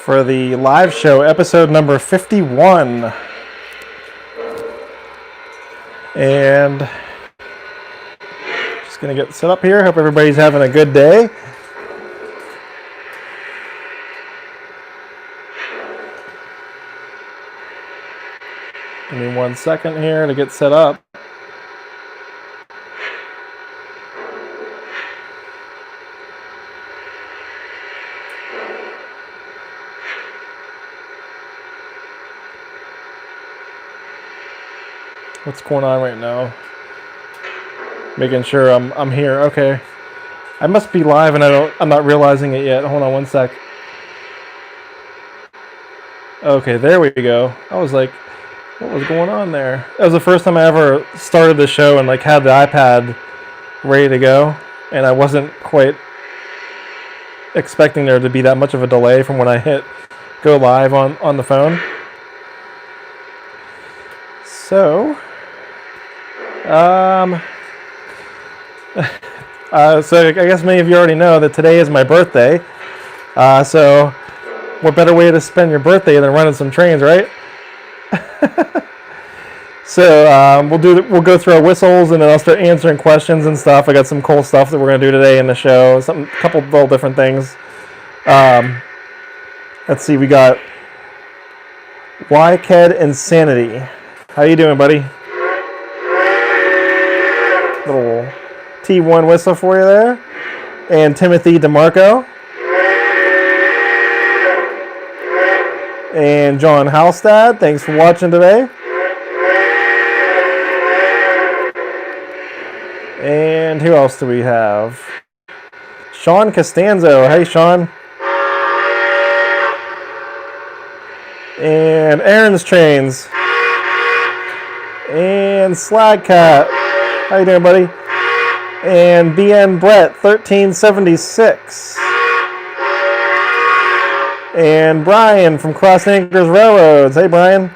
for the live show, episode number 51. And just going to get set up here. Hope everybody's having a good day. Give me 1 second here to get set up. What's going on right now? Making sure I'm here. Okay. I must be live and I'm not realizing it yet. Hold on 1 sec. Okay, there we go. I was like, what was going on there? That was the first time I ever started the show and had the iPad ready to go, and I wasn't quite expecting there to be that much of a delay from when I hit go live on the phone. So so I guess many of you already know that today is my birthday. So what better way to spend your birthday than running some trains, right? So we'll go through our whistles, and then I'll start answering questions and stuff. I got some cool stuff that we're gonna do today in the show. A couple little different things. Let's see. We got YKed Insanity. How you doing, buddy? Little T1 whistle for you there. And Timothy DeMarco. And John Halstad, thanks for watching today. And who else do we have? Sean Costanzo. Hey, Sean. And Aaron's Trains. And Slagcat. How you doing, buddy? And BN Brett 1376. And Brian from Cross Anchors Railroads. Hey, Brian.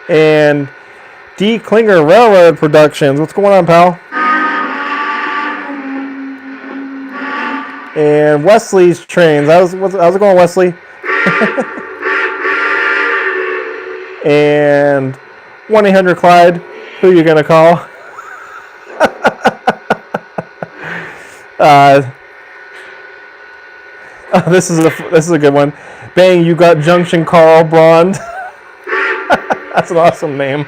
And D. Klinger Railroad Productions. What's going on, pal? And Wesley's Trains. How's it going, Wesley? And 1-800-Clyde. Who you gonna call? This is a good one. Bang, you got Junction Carl Brond. That's an awesome name.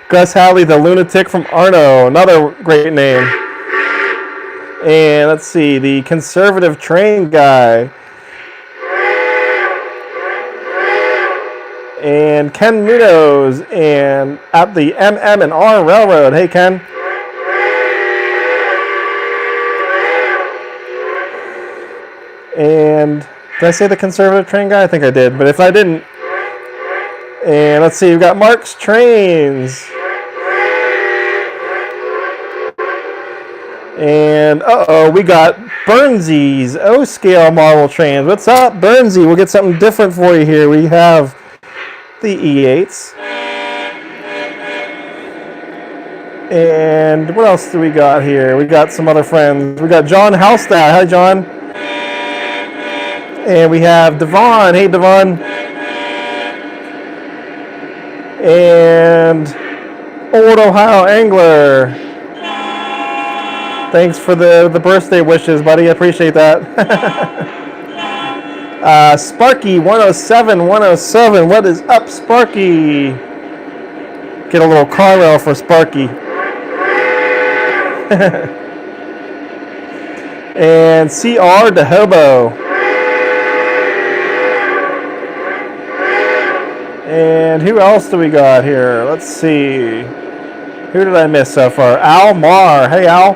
Gus Halley, the lunatic from Arno. Another great name. And let's see, the conservative train guy. And Ken Munoz, and at the MM&R Railroad. Hey, Ken. And did I say the conservative train guy? I think I did, but if I didn't. And let's see, we've got Mark's Trains. And we got Burnsy's O-Scale Marvel Trains. What's up, Burnsy? We'll get something different for you here. We have the E8s. And what else do we got here? We got some other friends. We got John Halstad. Hi, John. And we have Devon. Hey, Devon. And Old Ohio Angler. Thanks for the birthday wishes, buddy. I appreciate that. Sparky 107. What is up, Sparky? Get a little car rail for Sparky. And CR de Hobo. And who else do we got here? Let's see. Who did I miss so far? Al Marr. Hey, Al.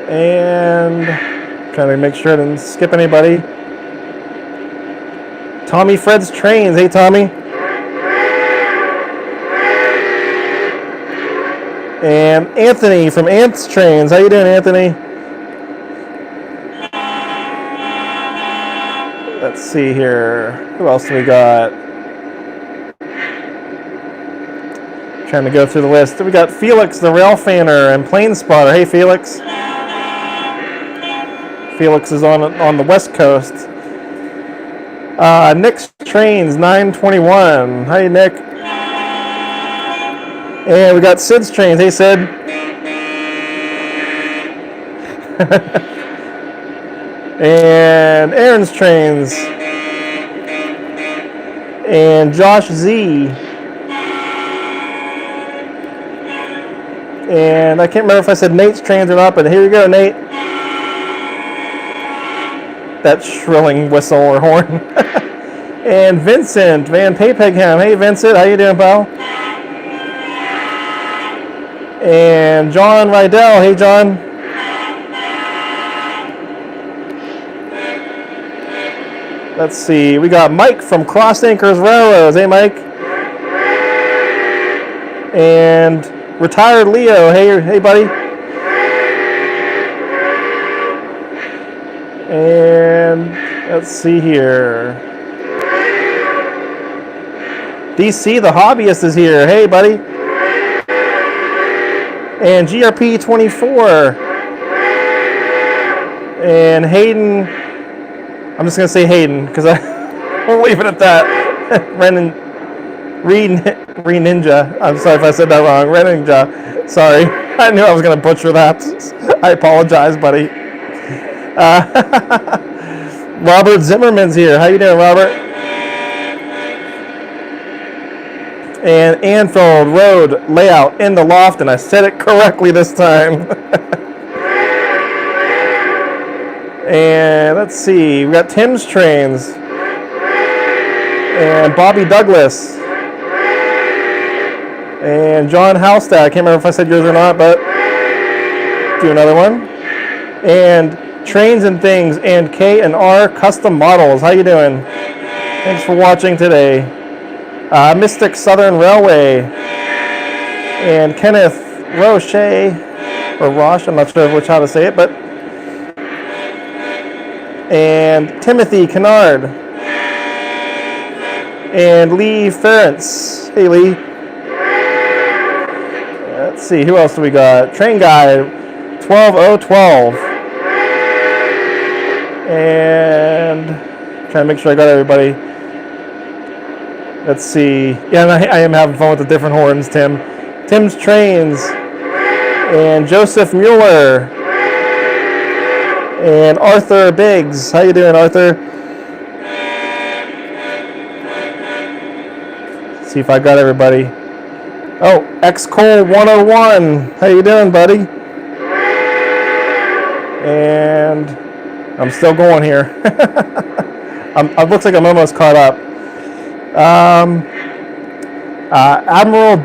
And trying to make sure I didn't skip anybody. Tommy Fred's Trains. Hey, Tommy. And Anthony from Ant's Trains. How you doing, Anthony? Let's see here. Who else do we got? Trying to go through the list. We got Felix, the rail fanner, and plane spotter. Hey, Felix. Felix is on the West Coast. Nick's Trains 921. Hi, Nick. And we got Sid's Trains. Hey, Sid. And Aaron's Trains. And Josh Z. And I can't remember if I said Nate's Trains or not, but here you go, Nate. That shrilling whistle or horn. And Vincent Van Pepegham. Hey, Vincent, how you doing, pal? And John Rydell. Hey, John. Let's see. We got Mike from Cross Anchors Railroads. Hey, Mike. And Retired Leo. Hey, buddy. And let's see here. DC, the hobbyist, is here. Hey, buddy. And GRP 24. And Hayden. I'm just gonna say Hayden because we'll leave it at that. Re Ninja. I'm sorry if I said that wrong. Re Ninja. Sorry. I knew I was gonna butcher that. I apologize, buddy. Robert Zimmerman's here. How you doing, Robert? And Anfield Road layout in the loft, and I said it correctly this time. And let's see, we got Tim's Trains and Bobby Douglas and John Halstad. I can't remember if I said yours or not, but do another one. And Trains and Things and K&R Custom Models. How you doing? Thanks for watching today. Mystic Southern Railway and Kenneth Roche or Roche. I'm not sure how to say it, but and Timothy Kennard and Lee Ferentz. Hey, Lee. Let's see, who else do we got? Train Guy 12012. And trying to make sure I got everybody. Let's see. Yeah, I am having fun with the different horns, Tim. Tim's Trains and Joseph Mueller. And Arthur Biggs. How you doing, Arthur? Let's see if I got everybody. Oh, X-Cole 101. How you doing, buddy? And I'm still going here. It looks like I'm almost caught up. Admiral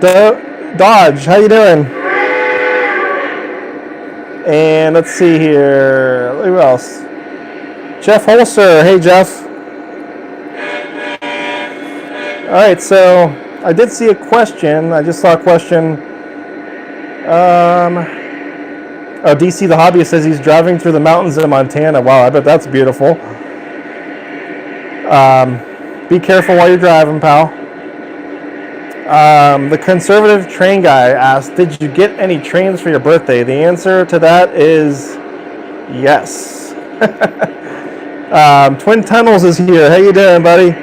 Dodge. How you doing? And let's see here. Who else? Jeff Holzer. Hey, Jeff. All right, so I did see a question. I just saw a question. DC the Hobbyist says he's driving through the mountains in Montana. Wow, I bet that's beautiful. Be careful while you're driving, pal. The conservative train guy asked, did you get any trains for your birthday? The answer to that is yes. Twin Tunnels is here. How you doing, buddy?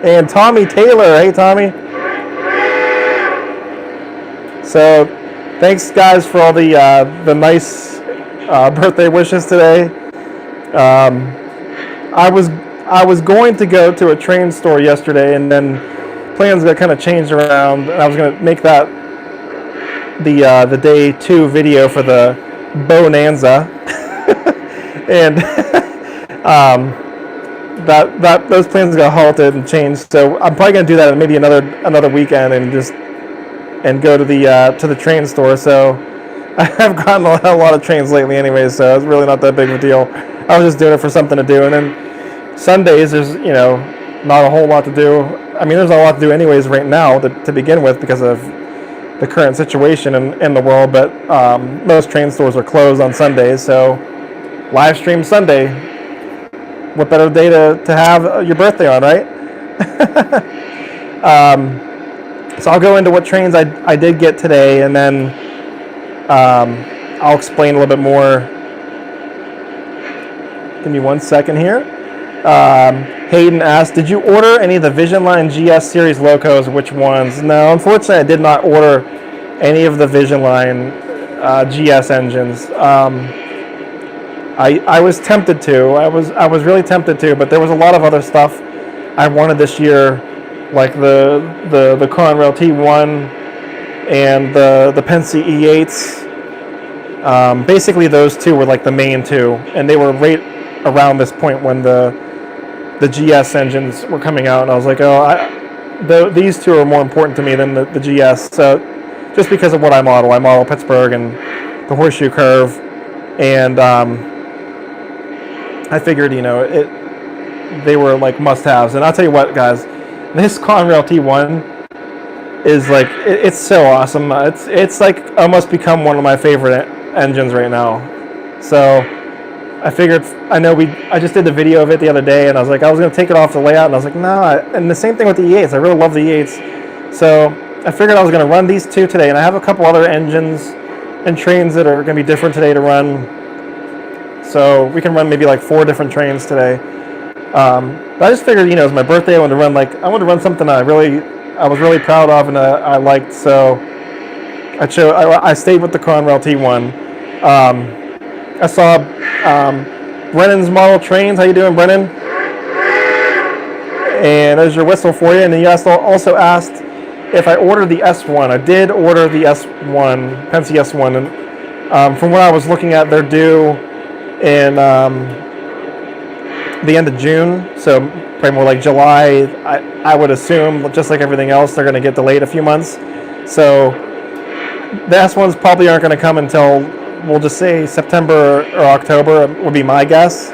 And Tommy Taylor. Hey, Tommy. So thanks, guys, for all the nice birthday wishes today. I was going to go to a train store yesterday, and then plans got kind of changed around, and I was going to make that the day 2 video for the BONANZA, and those plans got halted and changed. So I'm probably going to do that maybe another weekend and go to the train store. So I have gotten a lot of trains lately, anyway. So it's really not that big of a deal. I was just doing it for something to do, and then Sundays, there's, not a whole lot to do. I mean, there's a lot to do anyways right now to begin with because of the current situation in the world, but most train stores are closed on Sundays, so live stream Sunday. What better day to have your birthday on, right? So I'll go into what trains I did get today, and then I'll explain a little bit more. Give me 1 second here. Hayden asked, did you order any of the Vision Line GS series locos? Which ones? No, unfortunately I did not order any of the Vision Line GS engines. I was tempted to. I was really tempted to, but there was a lot of other stuff I wanted this year, like the Conrail T1 and the Penske E8s. Basically, those two were like the main two, and they were right around this point when the GS engines were coming out, and I was like, these two are more important to me than the GS. So just because of what I model Pittsburgh and the Horseshoe Curve, and I figured, they were like must-haves. And I'll tell you what, guys, this Conrail T1 is like, it's so awesome. It's like almost become one of my favorite engines right now. So I figured, I just did the video of it the other day, and I was like, I was going to take it off the layout, and I was like, no. And the same thing with the E8s. I really love the E8s. So I figured I was going to run these two today, and I have a couple other engines and trains that are going to be different today to run. So we can run maybe like 4 different trains today. But I just figured, it's my birthday. I wanted to run something I was really proud of and I liked. So I stayed with the Conrail T1. I saw Brennan's model trains. How you doing, Brennan? And there's your whistle for you. And then you also asked if I ordered the S1. I did order the S1, Penske S1. And from what I was looking at, they're due in the end of June. So probably more like July. I would assume, just like everything else, they're going to get delayed a few months. So the S1s probably aren't going to come until, we'll just say September or October would be my guess.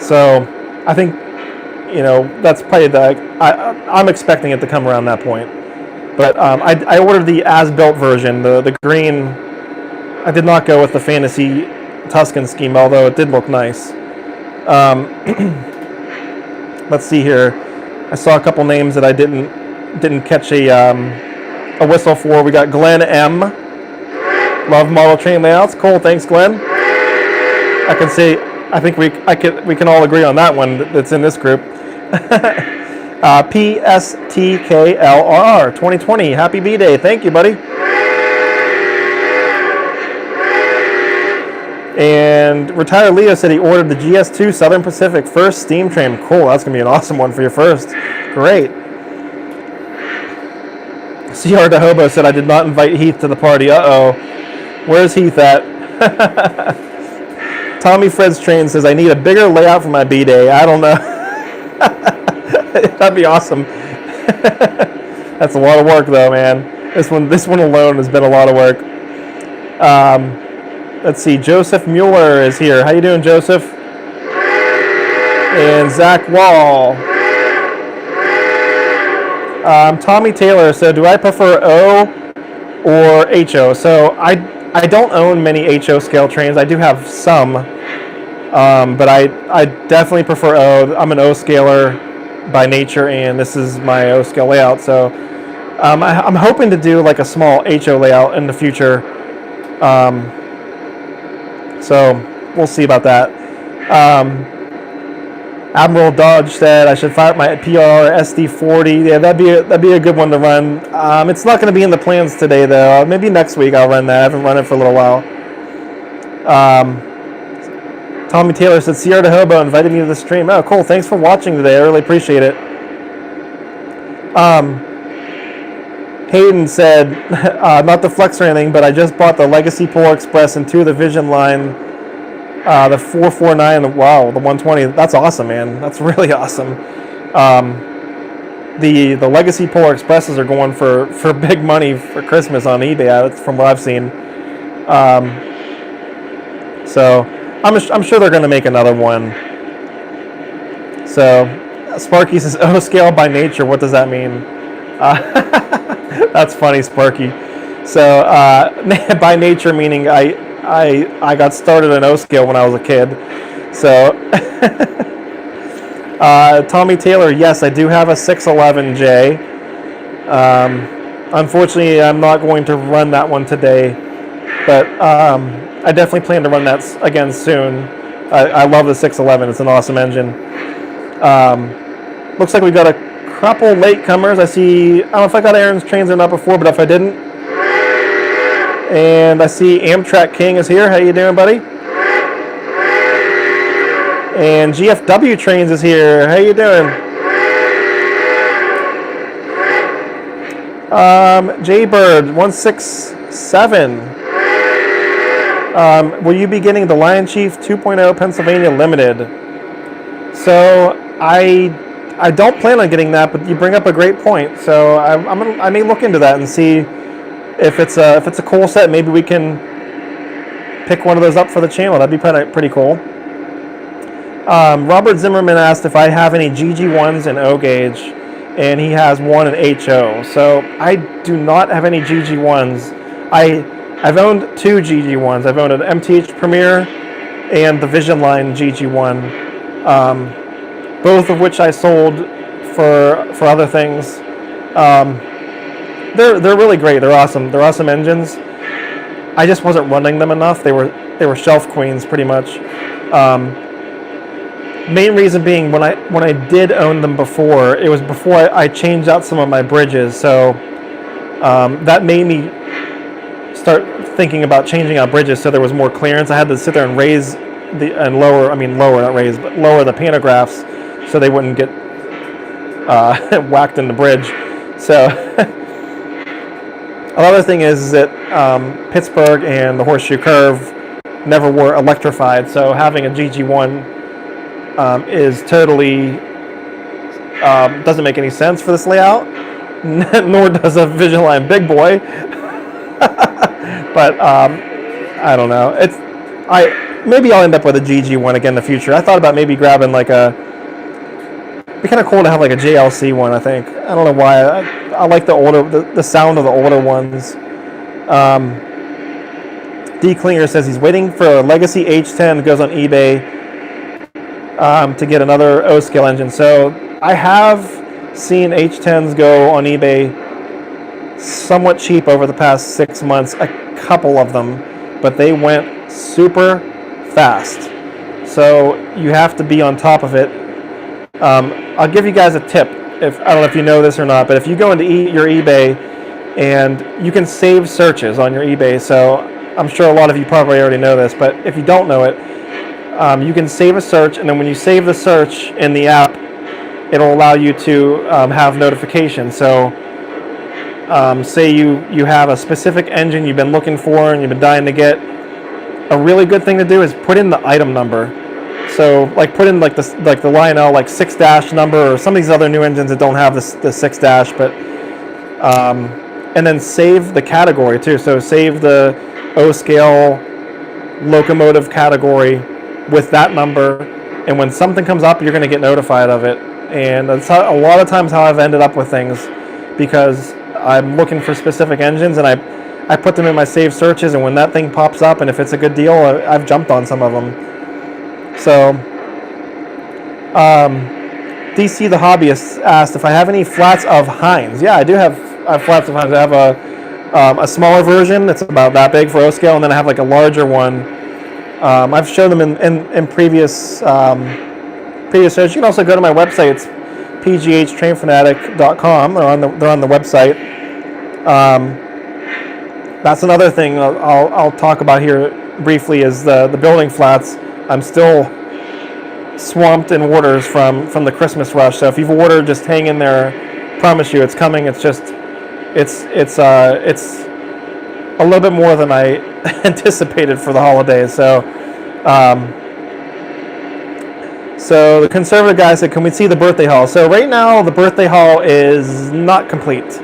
So I think, that's probably I'm expecting it to come around that point. But I ordered the as-built version, the green. I did not go with the Fantasy Tuscan scheme, although it did look nice. Let's see here. I saw a couple names that I didn't catch a whistle for. We got Glenn M. Love model train layouts. Cool, thanks, Glenn. I think we can all agree on that one that's in this group. PSTKLRR 2020. Happy B-Day. Thank you, buddy. And Retired Leo said he ordered the GS2 Southern Pacific first steam train. Cool, that's going to be an awesome one for your first. Great. CR de Hobo said, I did not invite Heath to the party. Uh-oh. Where's Heath at? Tommy Fred's Train says, I need a bigger layout for my B-Day. I don't know. That'd be awesome. That's a lot of work, though, man. This one alone has been a lot of work. Let's see. Joseph Mueller is here. How you doing, Joseph? And Zach Wall. Tommy Taylor. So, do I prefer O or HO? So, I don't own many HO scale trains. I do have some, but I definitely prefer O. I'm an O scaler by nature, and this is my O scale layout. So, I'm hoping to do like a small HO layout in the future. So we'll see about that. Admiral Dodge said I should fire up my PR SD40. Yeah, that'd be a good one to run. It's not going to be in the plans today, though. Maybe next week I'll run that. I haven't run it for a little while. Tommy Taylor said Sierra de Hobo invited me to the stream. Oh, cool. Thanks for watching today. I really appreciate it. Hayden said, not the Flex or anything, but I just bought the Legacy Polar Express and 2 of the Vision Line, the 449, wow, the 120. That's awesome, man. That's really awesome. The Legacy Polar Expresses are going for big money for Christmas on eBay, from what I've seen. So I'm sure they're going to make another one. So Sparky says, "Oh, scale by nature. What does that mean?" That's funny, Sparky. So by nature meaning I got started in O scale when I was a kid. So Tommy Taylor, yes, I do have a 611J. Unfortunately, I'm not going to run that one today, but I definitely plan to run that again soon. I love the 611. It's an awesome engine. Looks like we've got a couple latecomers. I see, I don't know if I got Aaron's trains or not before, but if I didn't. And I see Amtrak King is here. How you doing, buddy? And GFW Trains is here. How you doing? Jaybird 167. Will you be getting the Lion Chief 2.0 Pennsylvania Limited? So I don't plan on getting that, but you bring up a great point. So I may look into that and see if it's a cool set. Maybe we can pick one of those up for the channel. That'd be pretty cool. Robert Zimmerman asked if I have any GG1s in O gauge, and he has one in HO. So I do not have any GG1s. I've owned two GG1s. I've owned an MTH Premier and the Vision Line GG1. Both of which I sold for other things. They're really great. They're awesome. They're awesome engines. I just wasn't running them enough. They were shelf queens pretty much. Main reason being when I did own them before, it was before I changed out some of my bridges. So that made me start thinking about changing out bridges so there was more clearance. I had to sit there and lower the pantographs so they wouldn't get whacked in the bridge. So another thing is that Pittsburgh and the Horseshoe Curve never were electrified, so having a GG1 is totally doesn't make any sense for this layout, nor does a Vision Line Big Boy. But I don't know. Maybe I'll end up with a GG1 again in the future. I thought about maybe grabbing like it'd be kind of cool to have like a JLC one. I think I don't know why. I like the sound of the older ones. D Klinger says he's waiting for a Legacy H10. Goes on eBay to get another O-scale engine. So I have seen H10s go on eBay somewhat cheap over the past 6 months. A couple of them, but they went super fast. So you have to be on top of it. I'll give you guys a tip. I don't know if you know this or not, but if you go into your eBay and you can save searches on your eBay, so I'm sure a lot of you probably already know this, but if you don't know it, you can save a search, and then when you save the search in the app, it'll allow you to have notifications. So say you have a specific engine you've been looking for and you've been dying to get, a really good thing to do is put in the item number. So like put in like the Lionel 6- number or some of these other new engines that don't have the 6-, but and then save the category too. So save the O-scale locomotive category with that number, and when something comes up, you're going to get notified of it. And that's a lot of times how I've ended up with things, because I'm looking for specific engines and I put them in my saved searches, and when that thing pops up and if it's a good deal, I've jumped on some of them. So DC the Hobbyist asked if I have any flats of Heinz. Yeah, I do have flats of Heinz. I have a smaller version that's about that big for O-scale, and then I have like a larger one. I've shown them in previous shows. You can also go to my website. It's PghTrainFanatic.com. They're on the website. That's another thing I'll talk about here briefly is the building flats. I'm still swamped in orders from the Christmas rush. So if you've ordered, just hang in there. Promise you, it's coming. It's just it's a little bit more than I anticipated for the holidays. So the conservative guy said, can we see the birthday haul? So right now the birthday haul is not complete.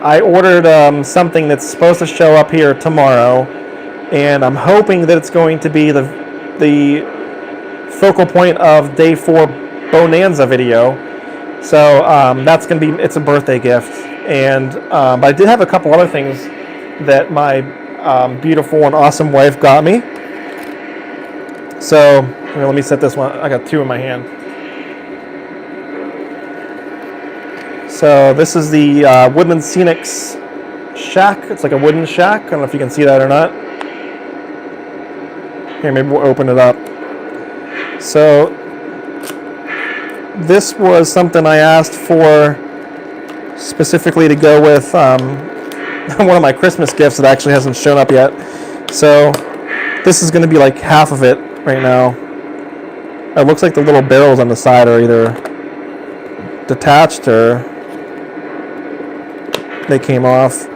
I ordered something that's supposed to show up here tomorrow, and I'm hoping that it's going to be the focal point of day 4 Bonanza video. So that's going to be, it's a birthday gift. And but I did have a couple other things that my beautiful and awesome wife got me. So let me set this one. I got 2 in my hand. So this is the Woodland Scenics shack. It's like a wooden shack. I don't know if you can see that or not. Here, maybe we'll open it up. So this was something I asked for specifically to go with one of my Christmas gifts that actually hasn't shown up yet. So this is going to be like half of it right now. It looks like the little barrels on the side are either detached or they came off.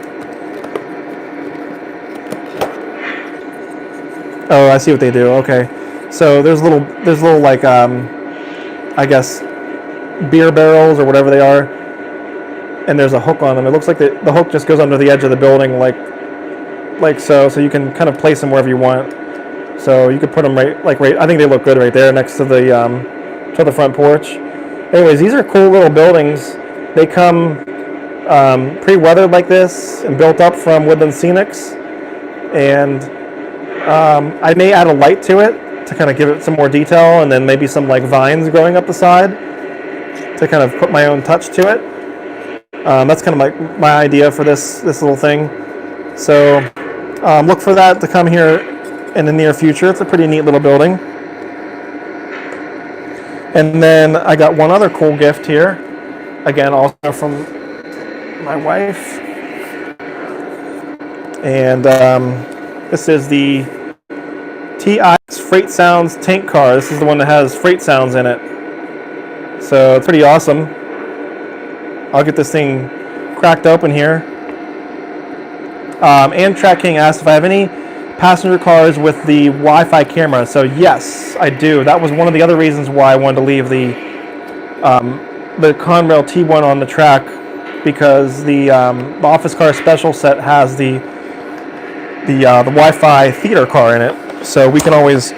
Oh, I see what they do. Okay, so there's little like I guess beer barrels or whatever they are, and there's a hook on them. It looks like the hook just goes under the edge of the building, like so. So you can kind of place them wherever you want. So you could put them right. I think they look good right there next to the front porch. Anyways, these are cool little buildings. They come pre-weathered like this and built up from Woodland Scenics, and I may add a light to it to kind of give it some more detail, and then maybe some like vines growing up the side to kind of put my own touch to it. That's kind of my idea for this little thing. So look for that to come here in the near future. It's a pretty neat little building. And then I got one other cool gift here, again also from my wife, and this is the TI Freight Sounds tank car. This is the one that has freight sounds in it. So it's pretty awesome. I'll get this thing cracked open here. Amtrak King asked if I have any passenger cars with the Wi-Fi camera. So yes, I do. That was one of the other reasons why I wanted to leave the Conrail T1 on the track, because the office car special set has the Wi-Fi theater car in it. So we can always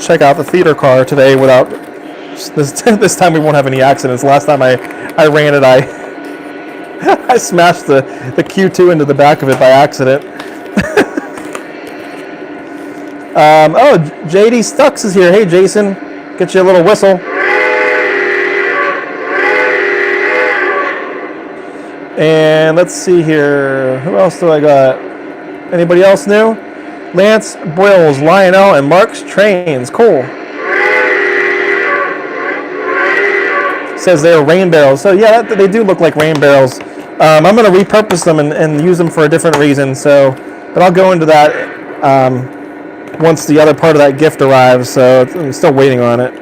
check out the theater car today without this time we won't have any accidents. Last time I ran it, I smashed the Q2 into the back of it by accident. Oh, JD Stux is here. Hey Jason, get you a little whistle. And let's see here, who else do I got? Anybody else new? Lance Boyles, Lionel, and Mark's Trains. Cool. Says they're rain barrels. So yeah, they do look like rain barrels. I'm going to repurpose them and use them for a different reason. So, but I'll go into that once the other part of that gift arrives. So I'm still waiting on it.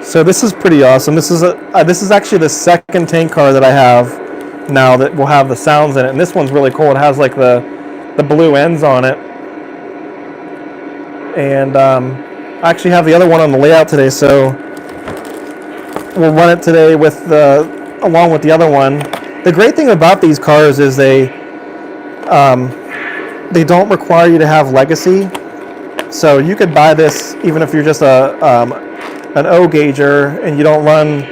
So this is pretty awesome. This is actually the second tank car that I have now that will have the sounds in it, and this one's really cool. It has like the blue ends on it, and I actually have the other one on the layout today, so we'll run it today with along with the other one. The great thing about these cars is they don't require you to have legacy, so you could buy this even if you're just an O gauger and you don't run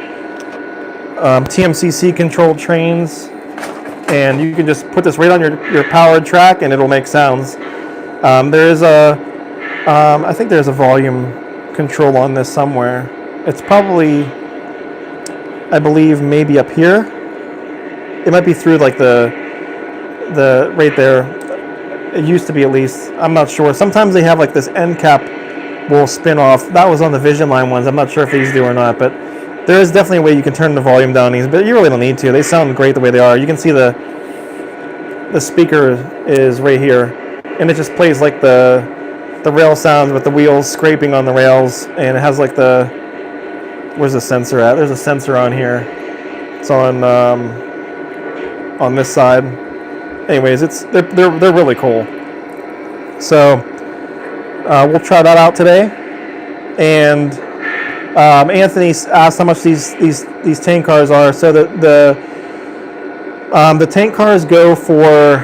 TMCC controlled trains, and you can just put this right on your powered track and it'll make sounds. There is I think there's a volume control on this somewhere. It's probably, I believe, maybe up here. It might be through like the right there. It used to be, at least. I'm not sure. Sometimes they have like this end cap will spin off. That was on the Vision Line ones. I'm not sure if these do or not, but there is definitely a way you can turn the volume down these, but you really don't need to. They sound great the way they are. You can see the speaker is right here, and it just plays like the rail sounds with the wheels scraping on the rails, and it has like where's the sensor at? There's a sensor on here. It's on this side. Anyways, they're really cool. So we'll try that out today. And Anthony asked how much these tank cars are. So the tank cars go for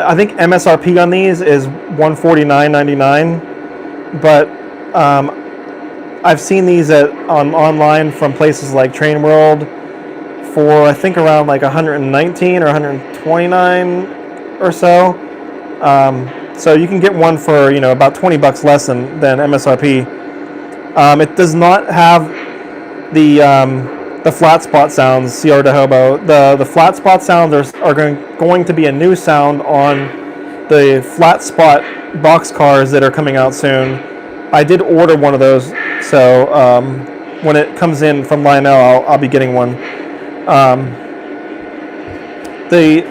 I think MSRP on these is $149.99, but I've seen these online from places like Train World for I think around like 119 or 129 or so. So you can get one for about $20 less than MSRP. It does not have the flat spot sounds, Sierra de Hobo. The flat spot sounds are going to be a new sound on the flat spot box cars that are coming out soon. I did order one of those, so when it comes in from Lionel, I'll be getting one. The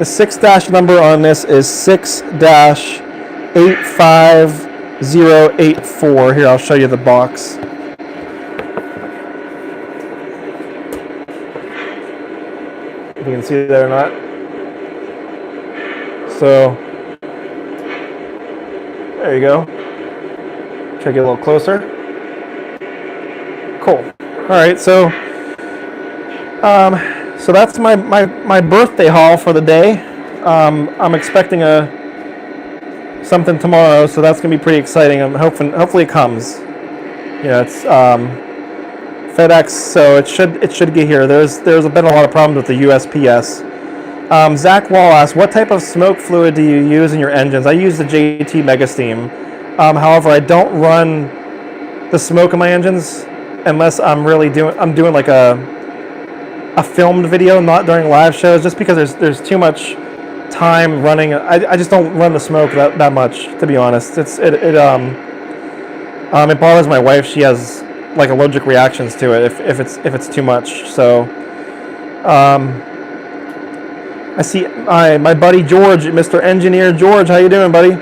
6 dash number on this is 6-85084. Here, I'll show you the box. If you can see that or not. So, there you go. Try to get a little closer. Cool. All right, so that's my birthday haul for the day. I'm expecting something tomorrow, so that's gonna be pretty exciting. I'm hopefully it comes. You know, it's FedEx, so it should get here. There's been a lot of problems with the USPS. Zach Wall asks, what type of smoke fluid do you use in your engines? I use the JT Mega Steam. However, I don't run the smoke in my engines unless I'm doing like a filmed video, not during live shows, just because there's too much time running. I just don't run the smoke that much, to be honest. It bothers my wife. She has like allergic reactions to it if it's too much. So I see my buddy George, Mr. Engineer George. How you doing, buddy?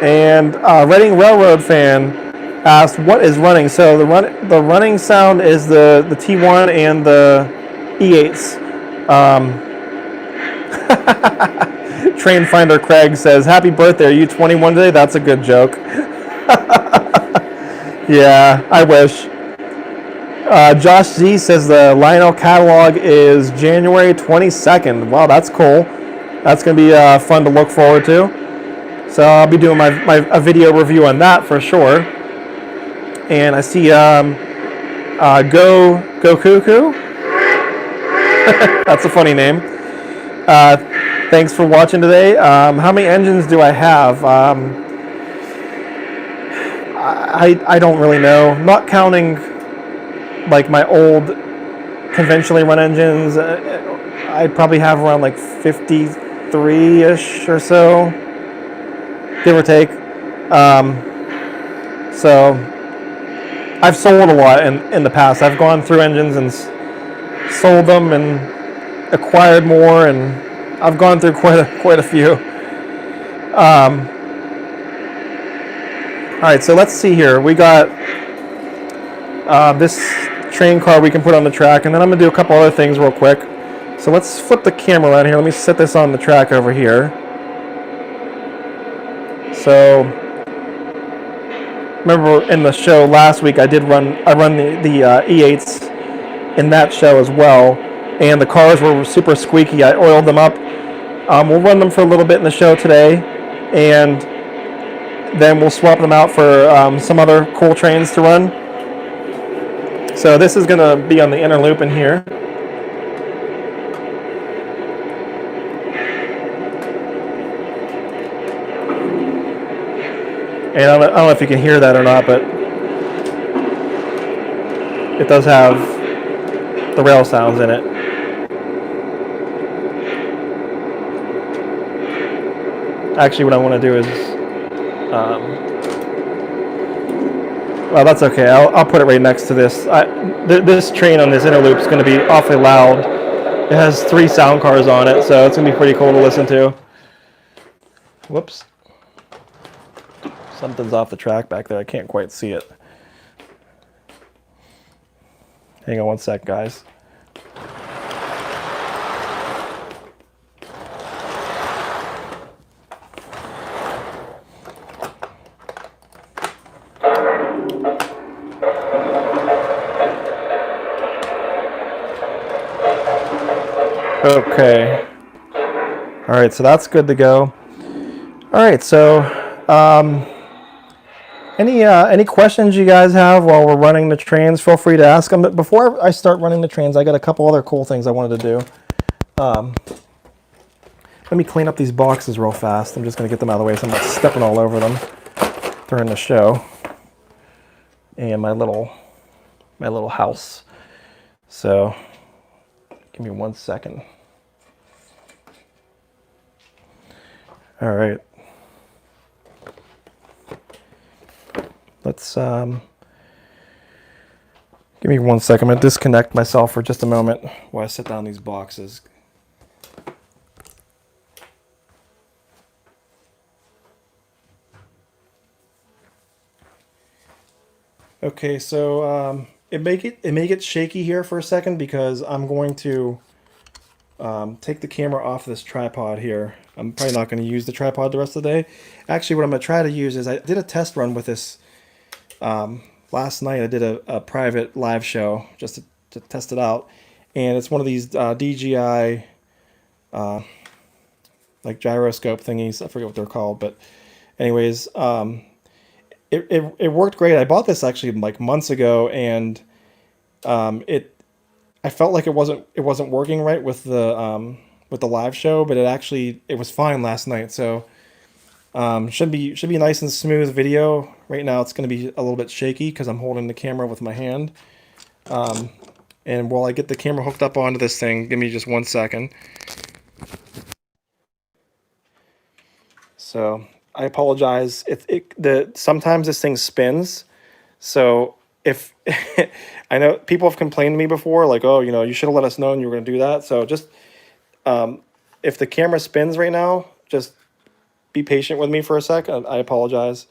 And Reading Railroad fan asked, what is running? So the running sound is the T1 and the E8s. Train Finder Craig says, happy birthday, are you 21 today? That's a good joke. Yeah, I wish. Josh Z says the Lionel catalog is January 22nd. Wow, that's cool. That's going to be fun to look forward to. So I'll be doing a video review on that for sure. And I see Go Cuckoo. That's a funny name. Thanks for watching today. How many engines do I have? I don't really know. Not counting like my old conventionally run engines. I probably have around like 53-ish or so, give or take. So I've sold a lot in the past. I've gone through engines and sold them and acquired more, and I've gone through quite a few. All right, so let's see here. We got this train car we can put on the track, and then I'm gonna do a couple other things real quick. So let's flip the camera around here. Let me set this on the track over here. So remember in the show last week, I run the E8s in that show as well, and the cars were super squeaky. I oiled them up. We'll run them for a little bit in the show today, and then we'll swap them out for some other cool trains to run. So this is going to be on the inner loop in here. And I don't know if you can hear that or not, but it does have the rail sounds in it. Actually, what I want to do is, well, that's okay. I'll put it right next to this. This train on this inner loop is going to be awfully loud. It has 3 sound cars on it, so it's going to be pretty cool to listen to. Whoops. Something's off the track back there. I can't quite see it. Hang on one sec, guys. Okay. All right, so that's good to go. All right, so any questions you guys have while we're running the trains, feel free to ask them. But before I start running the trains, I got a couple other cool things I wanted to do. Let me clean up these boxes real fast. I'm just going to get them out of the way so I'm not stepping all over them. during the show and my little house. So give me 1 second. All right. Let's give me 1 second. I'm gonna disconnect myself for just a moment while I sit down these boxes. Okay, so it may get shaky here for a second because I'm going to take the camera off this tripod here. I'm probably not going to use the tripod the rest of the day. Actually, what I'm going to try to use is I did a test run with this last night. I did a private live show just to test it out, and it's one of these DJI like gyroscope thingies. I forget what they're called, but anyways, it worked great. I bought this actually like months ago, and I felt like it wasn't working right with the live show, but it was fine last night. So should be nice and smooth video. Right now it's going to be a little bit shaky because I'm holding the camera with my hand. And while I get the camera hooked up onto this thing, give me just 1 second. So I apologize. Sometimes this thing spins. So if I know people have complained to me before, like, oh, you should have let us know you were going to do that. So just if the camera spins right now, just be patient with me for a sec. I apologize.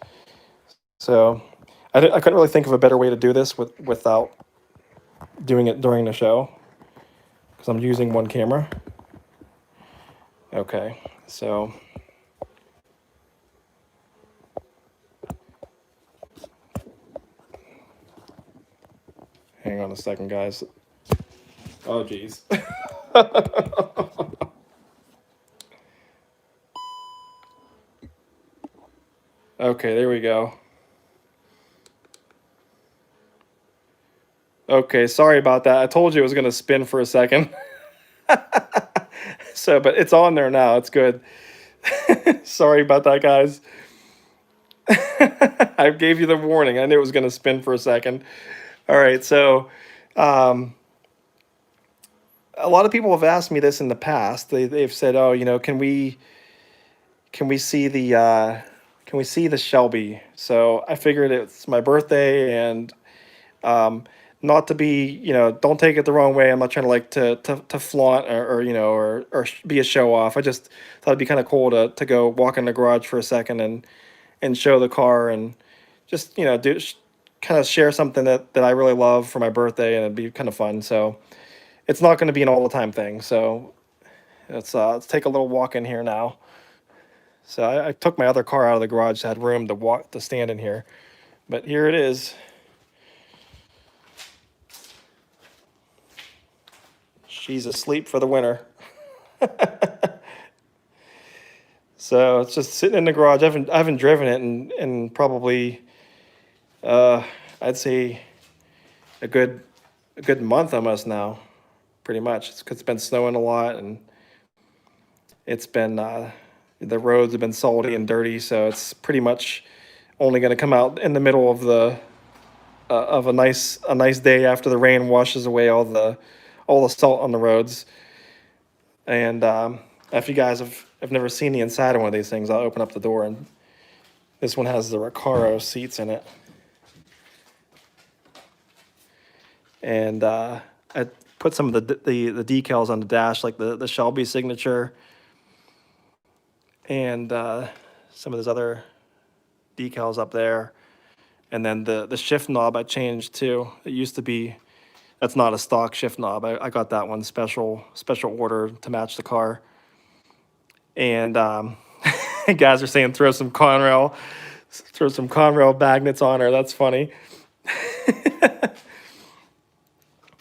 So I couldn't really think of a better way to do this without doing it during the show because I'm using one camera. Okay, so hang on a second, guys. Oh, geez. Okay, there we go. Okay, sorry about that. I told you it was going to spin for a second. So, but it's on there now. It's good. Sorry about that, guys. I gave you the warning. I knew it was going to spin for a second. All right, so a lot of people have asked me this in the past. They've said, "Oh, can we see the Shelby?" So I figured it's my birthday, and not to be, don't take it the wrong way. I'm not trying to to flaunt or be a show off. I just thought it'd be kind of cool to go walk in the garage for a second and show the car and just do kind of share something that I really love for my birthday, and it'd be kind of fun. So it's not going to be an all the time thing. So let's take a little walk in here now. So I took my other car out of the garage, so I had room to stand in here, but here it is. She's asleep for the winter. So it's just sitting in the garage. I haven't driven it in probably I'd say a good month almost now, pretty much. It's 'cause it's been snowing a lot, and it's been the roads have been salty and dirty, so it's pretty much only going to come out in the middle of a nice day after the rain washes away all the salt on the roads. And if you guys have never seen the inside of one of these things, I'll open up the door, and this one has the Recaro seats in it. And I put some of the decals on the dash, like the Shelby signature, and some of those other decals up there. And then the shift knob I changed too. It used to be, that's not a stock shift knob. I got that one special order to match the car. And guys are saying throw some Conrail magnets on her. That's funny.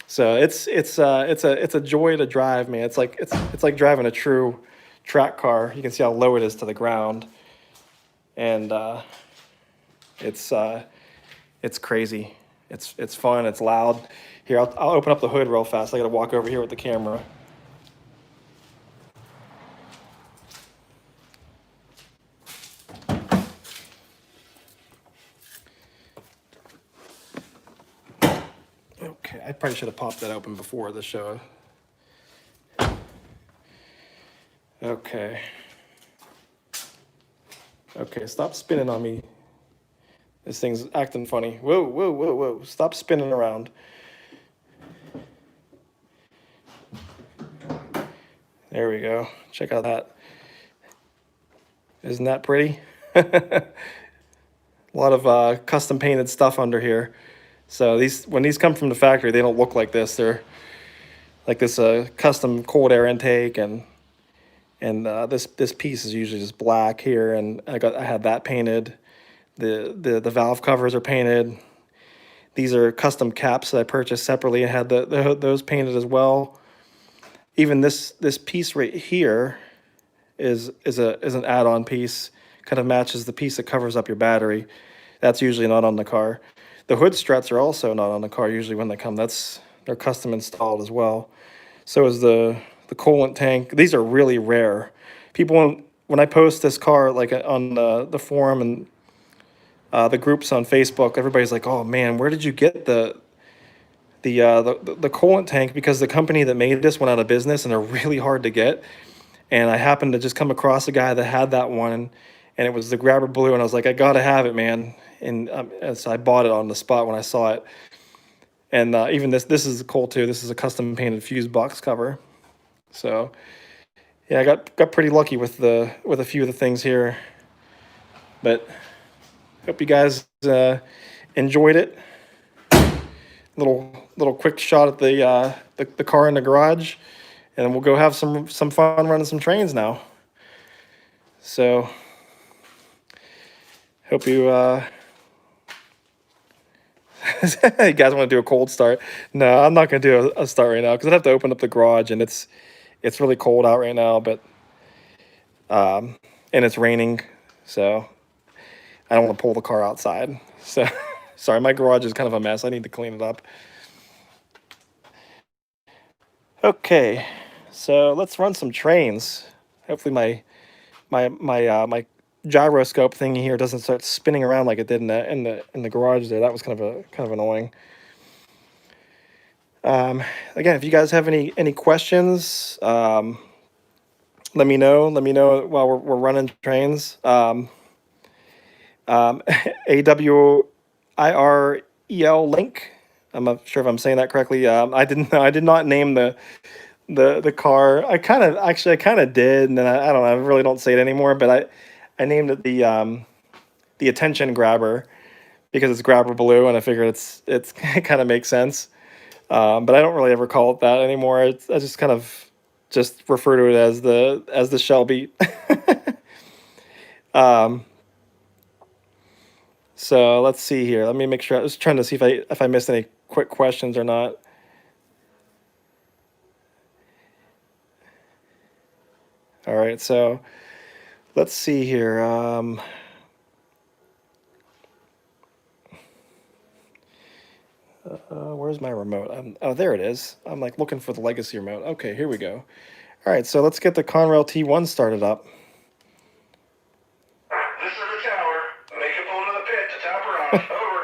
So it's a joy to drive, man. It's like driving a true track car. You can see how low it is to the ground, and it's crazy. It's fun. It's loud. Here, I'll open up the hood real fast. I got to walk over here with the camera. Okay, I probably should have popped that open before the show. Okay. Okay, stop spinning on me. This thing's acting funny. Whoa, whoa, whoa, whoa. Stop spinning around. There we go. Check out that. Isn't that pretty? A lot of custom painted stuff under here. So when these come from the factory, they don't look like this. They're like this custom cold air intake, and this piece is usually just black here, and I had that painted. The valve covers are painted. These are custom caps that I purchased separately and had those painted as well. Even this piece right here is an add-on piece. Kind of matches the piece that covers up your battery. That's usually not on the car. The hood struts are also not on the car usually when they come. They're custom installed as well. So is the coolant tank. These are really rare. People, when I post this car like on the forum and the groups on Facebook, everybody's like, "Oh man, where did you get the coolant tank?" Because the company that made this went out of business and they're really hard to get. And I happened to just come across a guy that had that one, and it was the Grabber Blue, and I was like, I gotta have it, man. And so I bought it on the spot when I saw it. And even this is cool too. This is a custom painted fuse box cover. So yeah, I got pretty lucky with a few of the things here. But hope you guys enjoyed it. Little quick shot at the car in the garage, and then we'll go have some fun running some trains now. So hope you you guys want to do a cold start. No, I'm not going to do a start right now because I'd have to open up the garage, and it's really cold out right now, but and it's raining, so I don't want to pull the car outside. So sorry, my garage is kind of a mess. I need to clean it up. Okay, so let's run some trains. Hopefully my gyroscope thing here doesn't start spinning around like it did in the garage there. That was kind of annoying. Again, if you guys have any questions, let me know. Let me know while we're running trains. AWIREL link. I'm not sure if I'm saying that correctly. I did not name the car. I kind of did, and then I don't know. I really don't say it anymore. But I named it the attention grabber because it's Grabber Blue, and I figured it kind of makes sense. But I don't really ever call it that anymore. I just kind of just refer to it as the Shelby. So let's see here. Let me make sure. I was trying to see if I missed any quick questions or not. All right, so let's see here. Where's my remote? Oh, there it is. I'm like looking for the legacy remote. Okay, here we go. All right, so let's get the Conrail T1 started up. This is the tower. Make a pull to the pit to top her off. Over.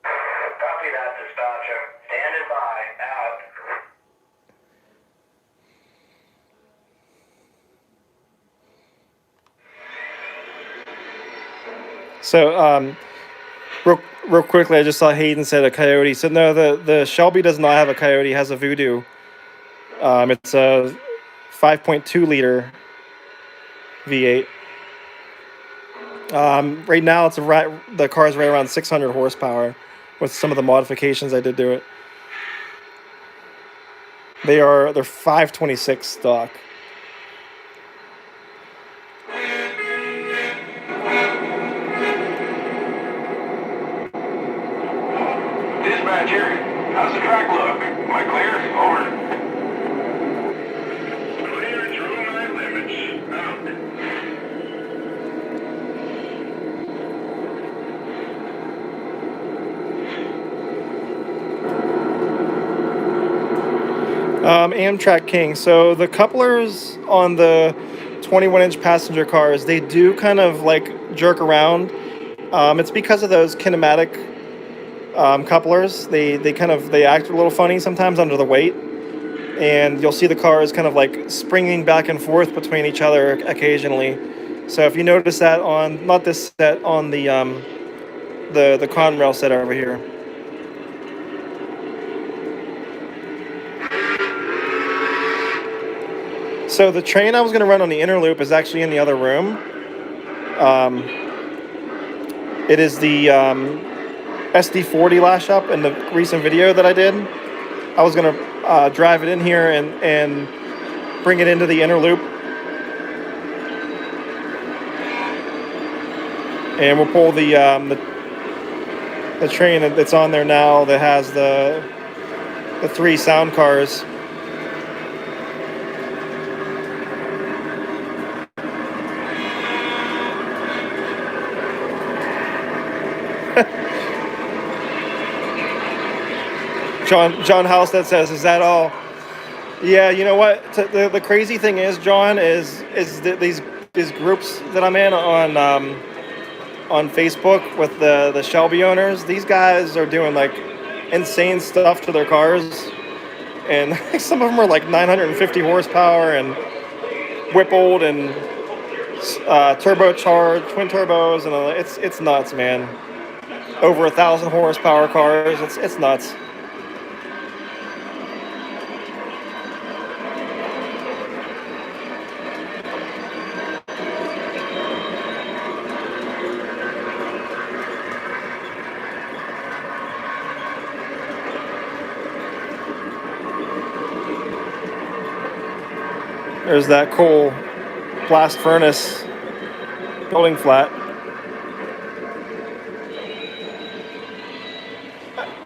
Copy that, dispatcher. Standing by. Out. So, real quickly, I just saw Hayden said a Coyote. So no, the Shelby does not have a Coyote. It has a Voodoo. It's a 5.2 liter V8. Right now, the car is right around 600 horsepower with some of the modifications I did to it. They're 526 stock. Dispatcher, how's the track look? Am I clear? Over. Clear through my limits. Out. Amtrak King. So the couplers on the 21-inch passenger cars, they do kind of like jerk around. It's because of those kinematic couplers. They act a little funny sometimes under the weight, and you'll see the cars kind of like springing back and forth between each other occasionally. So if you notice that on, not this set, on the Conrail set over here. So the train I was going to run on the inner loop is actually in the other room. It is the SD40 lash up in the recent video that I did. I was going to drive it in here and bring it into the inner loop. And we'll pull the train that's on there now that has the 3 sound cars. John Halstead says, "Is that all?" Yeah, you know what? The crazy thing is, John, is that these groups that I'm in on Facebook with the Shelby owners, these guys are doing like insane stuff to their cars, and some of them are like 950 horsepower and whippled and turbocharged, twin turbos, and it's nuts, man. Over 1,000 horsepower cars, it's nuts. There's that cool blast furnace building flat.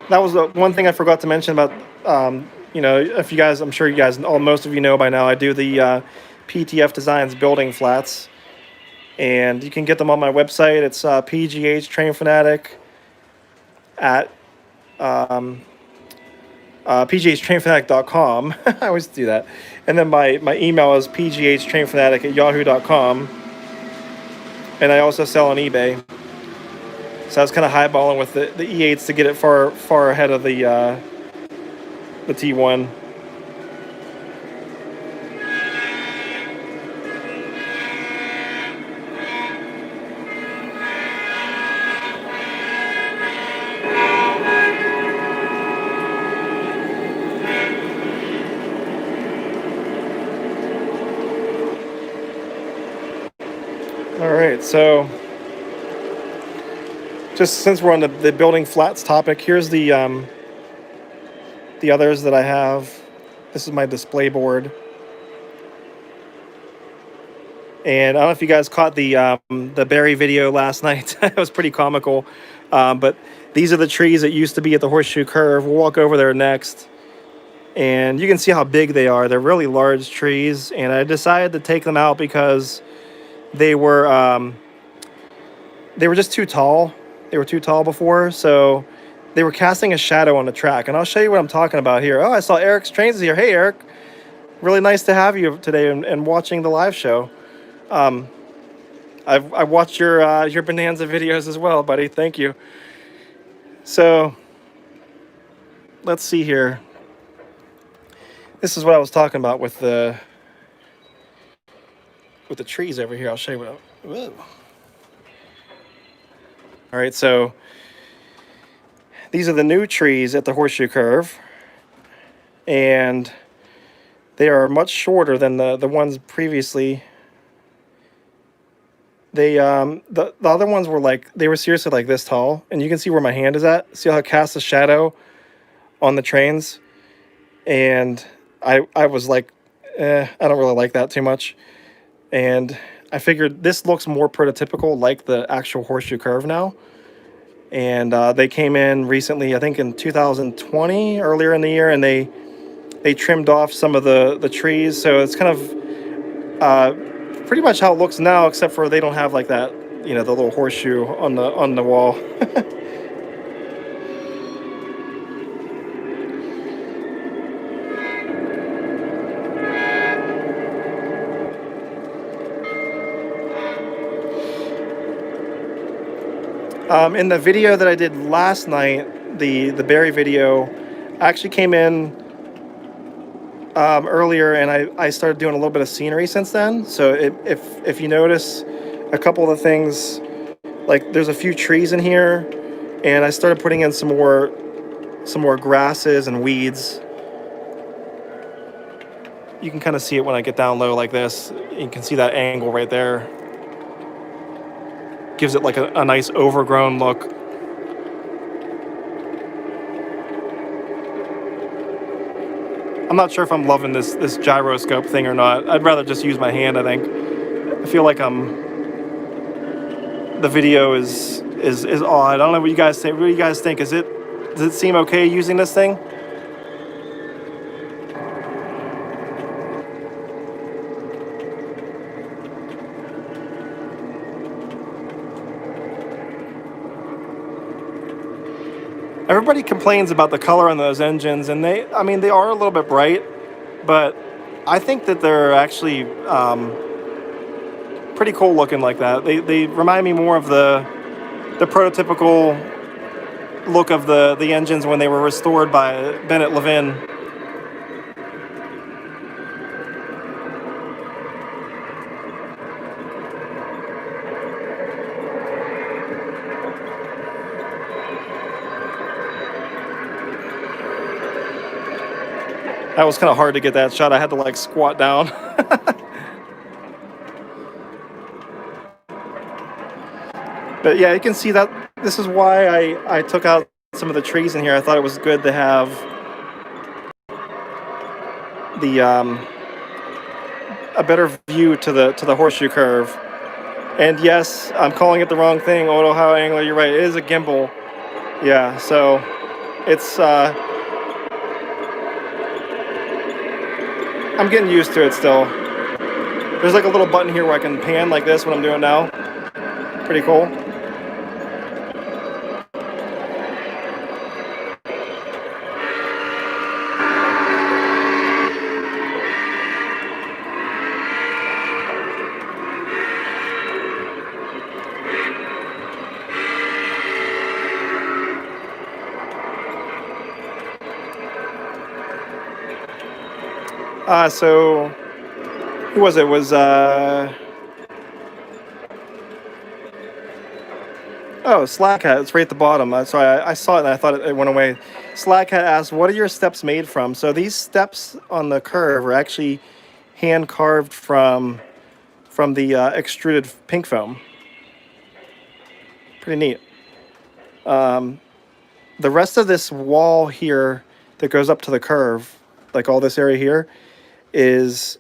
That was the one thing I forgot to mention about, you know, if you guys, I'm sure you guys, most of you know by now, I do the PTF Designs building flats. And you can get them on my website. It's PghTrainFanatic at PghTrainFanatic.com. I always do that. And then my email is PghTrainFanatic@yahoo.com. And I also sell on eBay. So I was kind of highballing with the E8s to get it far ahead of the T1. All right, so just since we're on the building flats topic, here's the others that I have. This is my display board, and I don't know if you guys caught the Barry video last night. It was pretty comical, but these are the trees that used to be at the Horseshoe Curve. We'll walk over there next, and you can see how big they are. They're really large trees, and I decided to take them out because they were just too tall. They were too tall before, so they were casting a shadow on the track. And I'll show you what I'm talking about here. Oh, I saw Eric's Trains here. Hey, Eric. Really nice to have you today and watching the live show. I watched your Bonanza videos as well, buddy. Thank you. So let's see here. This is what I was talking about with the trees over here. I'll show you what. Whoa. All right, so these are the new trees at the Horseshoe Curve, and they are much shorter than the ones previously. They the other ones were like, they were seriously like this tall, and you can see where my hand is at. See how it casts a shadow on the trains? And I was like, I don't really like that too much. And I figured this looks more prototypical like the actual Horseshoe Curve now. And they came in recently, I think in 2020, earlier in the year, and they trimmed off some of the trees. So it's kind of pretty much how it looks now, except for they don't have like that, you know, the little horseshoe on the wall. In the video that I did last night, the Barry video actually came in earlier, and I started doing a little bit of scenery since then. So if you notice a couple of the things, like there's a few trees in here, and I started putting in some more grasses and weeds. You can kind of see it when I get down low like this. You can see that angle right there. Gives it like a nice overgrown look. I'm not sure if I'm loving this gyroscope thing or not. I'd rather just use my hand, I think. I feel like the video is odd. I don't know what you guys think. What do you guys think? Does it seem okay using this thing? Everybody complains about the color on those engines, and they are a little bit bright, but I think that they're actually pretty cool looking like that. They remind me more of the prototypical look of the engines when they were restored by Bennett Levin. That was kind of hard to get that shot. I had to like squat down. But yeah, you can see that this is why I took out some of the trees in here. I thought it was good to have the a better view to the horseshoe curve. And yes, I'm calling it the wrong thing. Auto How Angler, you're right. It is a gimbal. Yeah, so it's I'm getting used to it still. There's like a little button here where I can pan like this, what I'm doing now. Pretty cool. So who was it? It was Slackhat. It's right at the bottom. So I saw it and I thought it went away. Slackhat asked, "What are your steps made from?" So these steps on the curve are actually hand carved from the extruded pink foam. Pretty neat. The rest of this wall here that goes up to the curve, like all this area here, is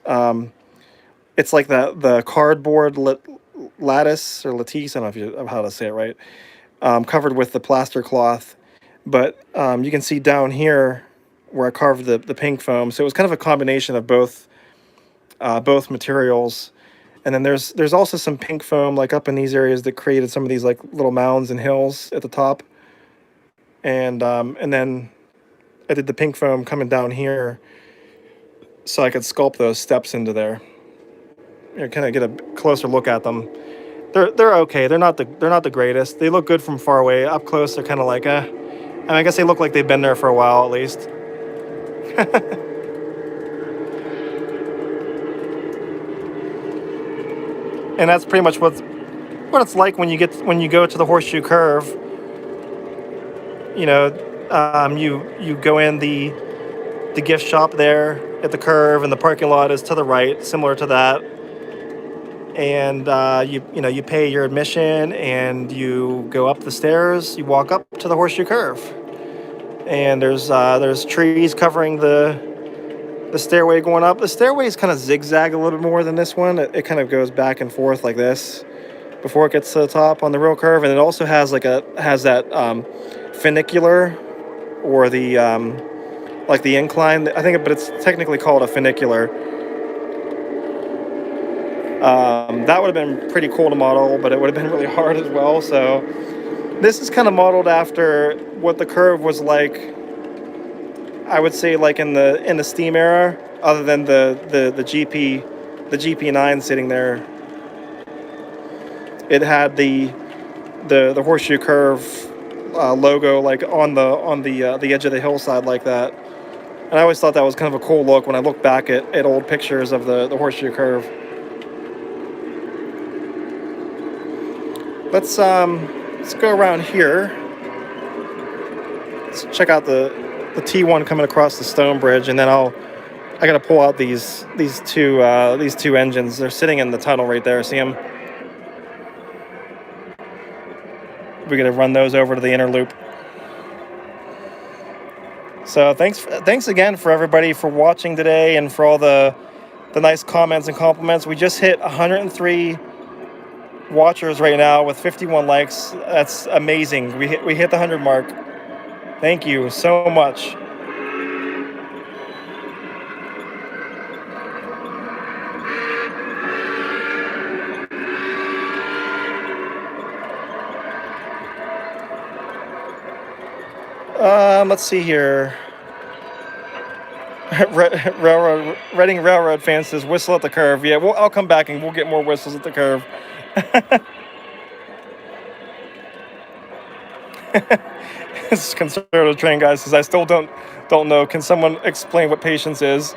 it's like the cardboard lattice or lattice. I don't know if how to say it right. Covered with the plaster cloth, but you can see down here where I carved the pink foam. So it was kind of a combination of both materials. And then there's also some pink foam like up in these areas that created some of these like little mounds and hills at the top. And then I did the pink foam coming down here so I could sculpt those steps into there. Kind of get a closer look at them. They're okay. They're not the greatest. They look good from far away. Up close, they're kind of like and I guess they look like they've been there for a while at least. And that's pretty much what it's like when you go to the Horseshoe Curve. You go in the gift shop there at the curve, and the parking lot is to the right, similar to that. And you pay your admission, and you go up the stairs. You walk up to the Horseshoe Curve, and there's trees covering the stairway going up. The stairway is kind of zigzag a little bit more than this one. It kind of goes back and forth like this before it gets to the top on the real curve, and it also has that funicular, or the like the incline. I think, but it's technically called a funicular. That would have been pretty cool to model, but it would have been really hard as well. So this is kind of modeled after what the curve was like, I would say, like in the Steam era, other than the GP9 sitting there. It had the Horseshoe Curve logo like on the edge of the hillside like that. And I always thought that was kind of a cool look when I look back at old pictures of the Horseshoe Curve. Let's go around here. Let's check out the T1 coming across the stone bridge, and then I gotta pull out these two engines. They're sitting in the tunnel right there. See them? We're gonna run those over to the inner loop. So thanks again for everybody for watching today and for all the nice comments and compliments. We just hit 103 watchers right now with 51 likes. That's amazing. We hit the 100 mark. Thank you so much. Let's see here. Reading Railroad fan says whistle at the curve. Yeah, I'll come back and we'll get more whistles at the curve. This is conservative train guy says I still don't know. Can someone explain what patience is?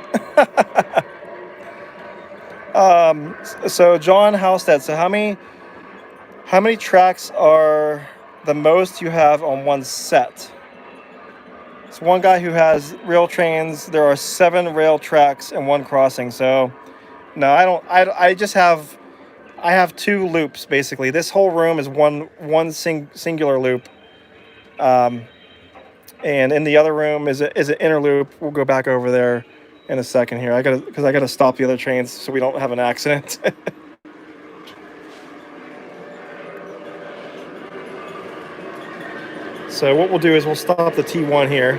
So John Halstead. So how many tracks are the most you have on one set? It's one guy who has rail trains. There are 7 rail tracks and 1 crossing. So no, I don't. I just have. I have 2 loops basically. This whole room is one singular loop. And in the other room is an inner loop. We'll go back over there in a second here. I gotta stop the other trains so we don't have an accident. So what we'll do is we'll stop the T1 here.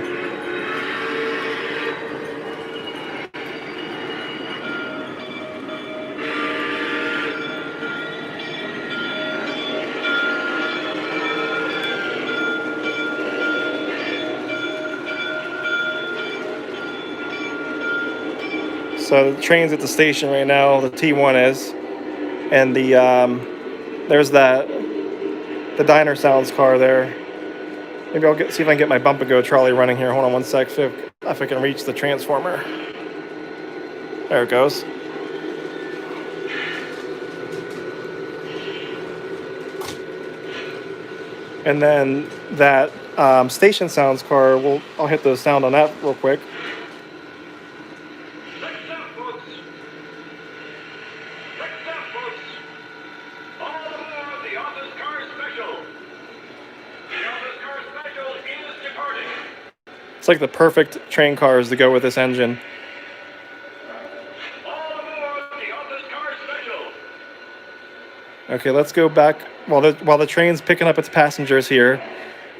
So the train's at the station right now. The T1 is, and there's the Diner Sounds car there. Maybe I'll see if I can get my bump and go trolley running here. Hold on one sec. If I can reach the transformer. There it goes. And then that Station Sounds car, I'll hit the sound on that real quick. It's like the perfect train cars to go with this engine. Okay, let's go back while the train's picking up its passengers here.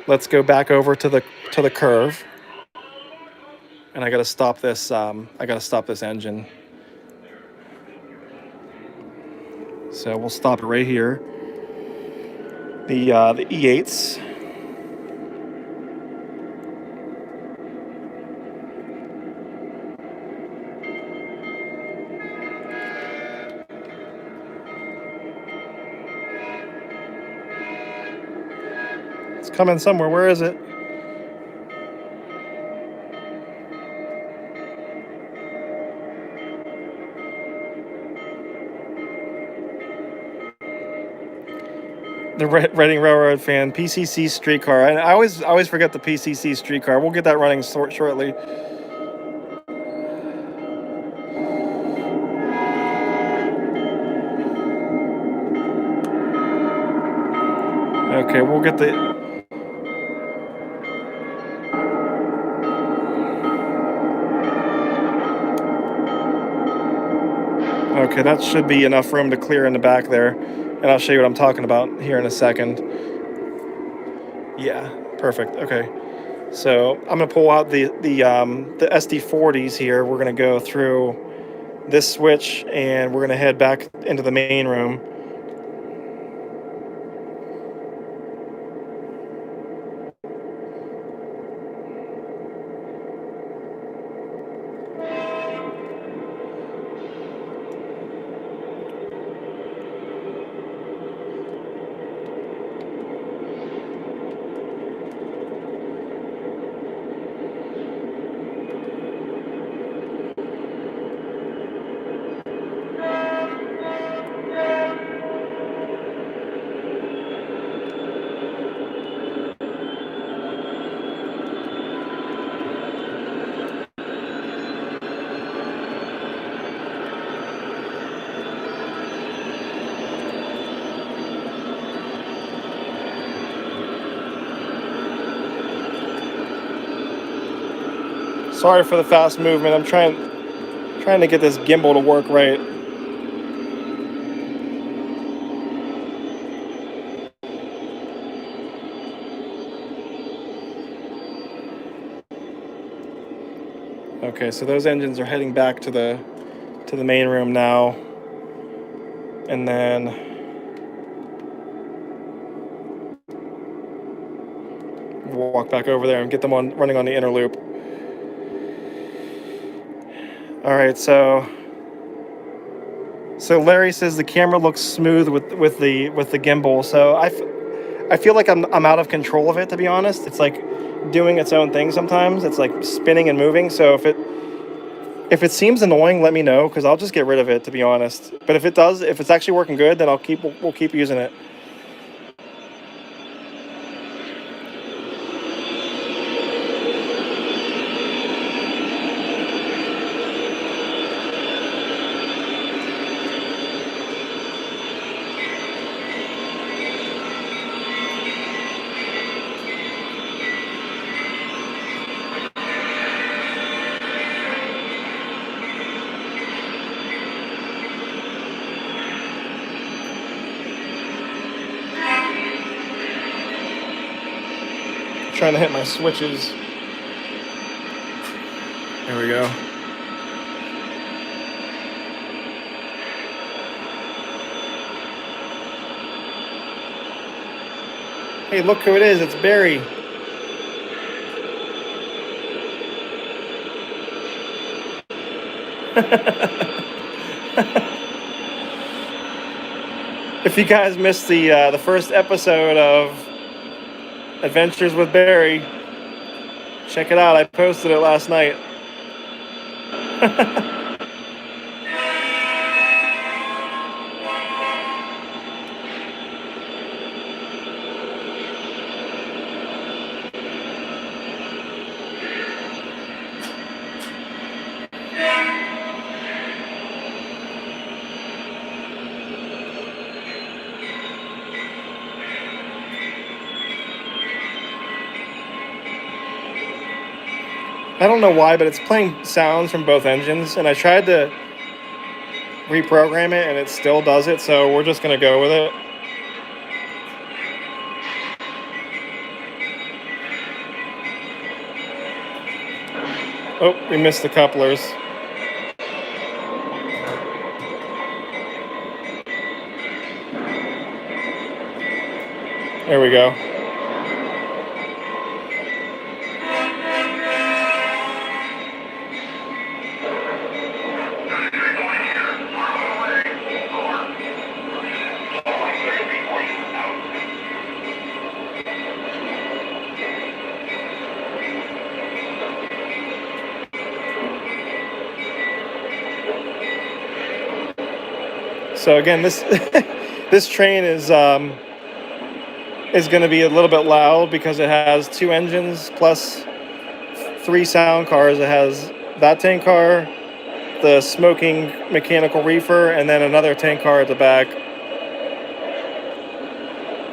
Let's go back over to the curve. And I gotta stop this. Engine. So we'll stop it right here. The E8s. It's coming somewhere. Where is it? The Reading Railroad fan, PCC streetcar. And I always forget the PCC streetcar. We'll get that running shortly. Okay, we'll get the... Okay, that should be enough room to clear in the back there. And I'll show you what I'm talking about here in a second. Yeah, perfect. Okay. So I'm going to pull out the SD40s here. We're going to go through this switch, and we're going to head back into the main room. Sorry for the fast movement. I'm trying to get this gimbal to work right. Okay, so those engines are heading back to the main room now, and then we'll walk back over there and get them running on the inner loop. All right, so Larry says the camera looks smooth with the gimbal. So I feel like I'm out of control of it, to be honest. It's like doing its own thing sometimes. It's like spinning and moving. So if it seems annoying, let me know, because I'll just get rid of it, to be honest. But if it's actually working good, then we'll keep using it. Trying to hit my switches. There we go. Hey, look who it is. It's Barry. If you guys missed the first episode of Adventures with Barry, check it out. I posted it last night. I don't know why, but it's playing sounds from both engines, and I tried to reprogram it, and it still does it, so we're just going to go with it. Oh, we missed the couplers. There we go. So again, this this train is going to be a little bit loud because it has two engines plus 3 sound cars. It has that tank car, the smoking mechanical reefer, and then another tank car at the back.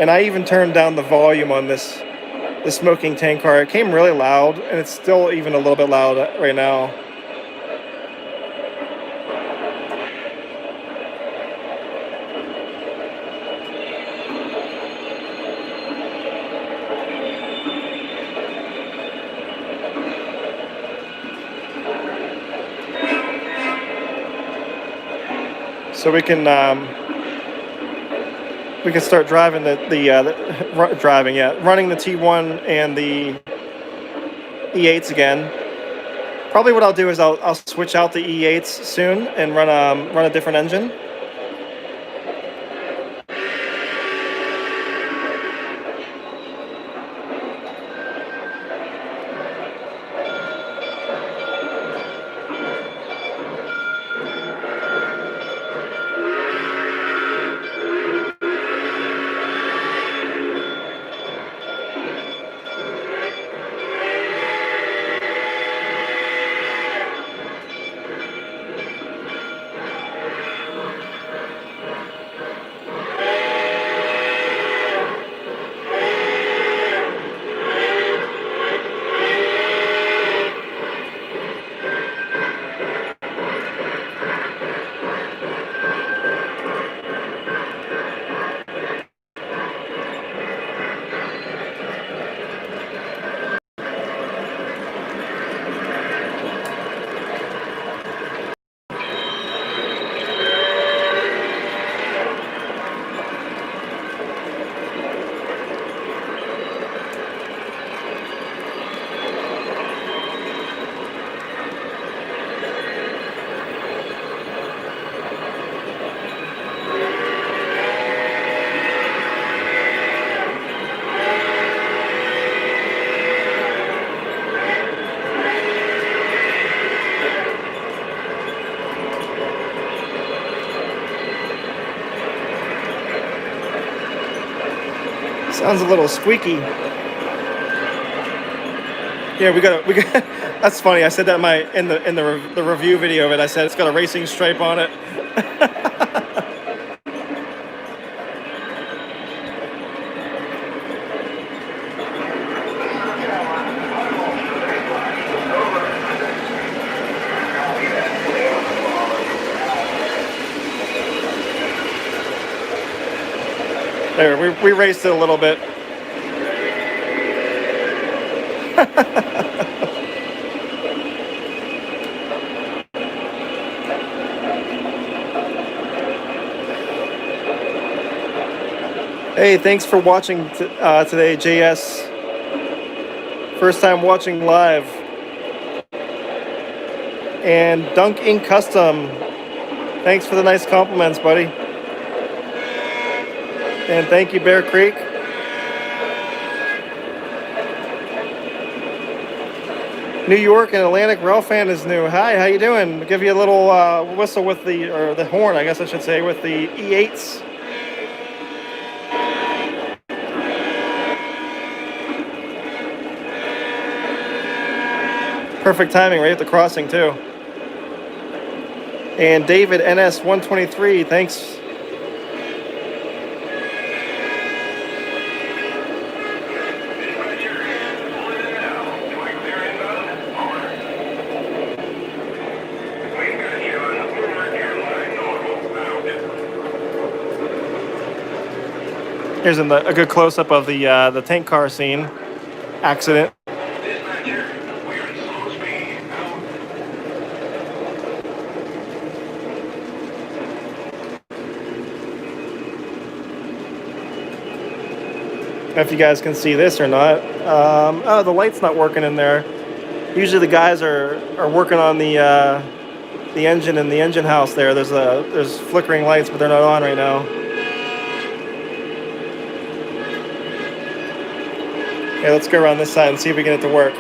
And I even turned down the volume on the smoking tank car. It came really loud, and it's still even a little bit loud right now. So we can start driving running the T1 and the E8s again. Probably what I'll do is I'll switch out the E8s soon and run a different engine. Sounds a little squeaky. Yeah, we got. That's funny. I said that in the review video of it. I said it's got a racing stripe on it. There, we raced it a little bit. Hey, thanks for watching today, JS. First time watching live. And Dunk Inc. Custom. Thanks for the nice compliments, buddy. And thank you, Bear Creek. New York and Atlantic Railfan is new. Hi, how you doing? I'll give you a little whistle with the horn, I guess I should say, with the E8s. Perfect timing right at the crossing too. And David NS123, thanks. Here's a good close-up of the tank car scene accident. I don't know if you guys can see this or not. Oh, the light's not working in there. Usually the guys are working on the engine in the engine house there. There's flickering lights, but they're not on right now. Okay, let's go around this side and see if we can get it to work.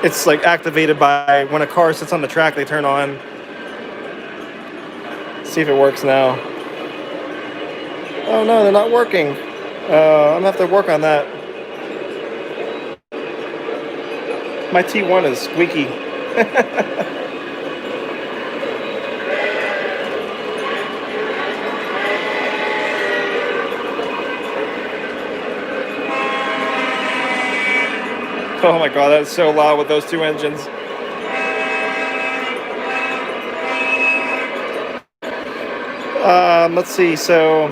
It's like activated by when a car sits on the track, they turn on. See if it works now. Oh no, they're not working. I'm gonna have to work on that. My T1 is squeaky. Oh my god, that's so loud with those two engines. Let's see, so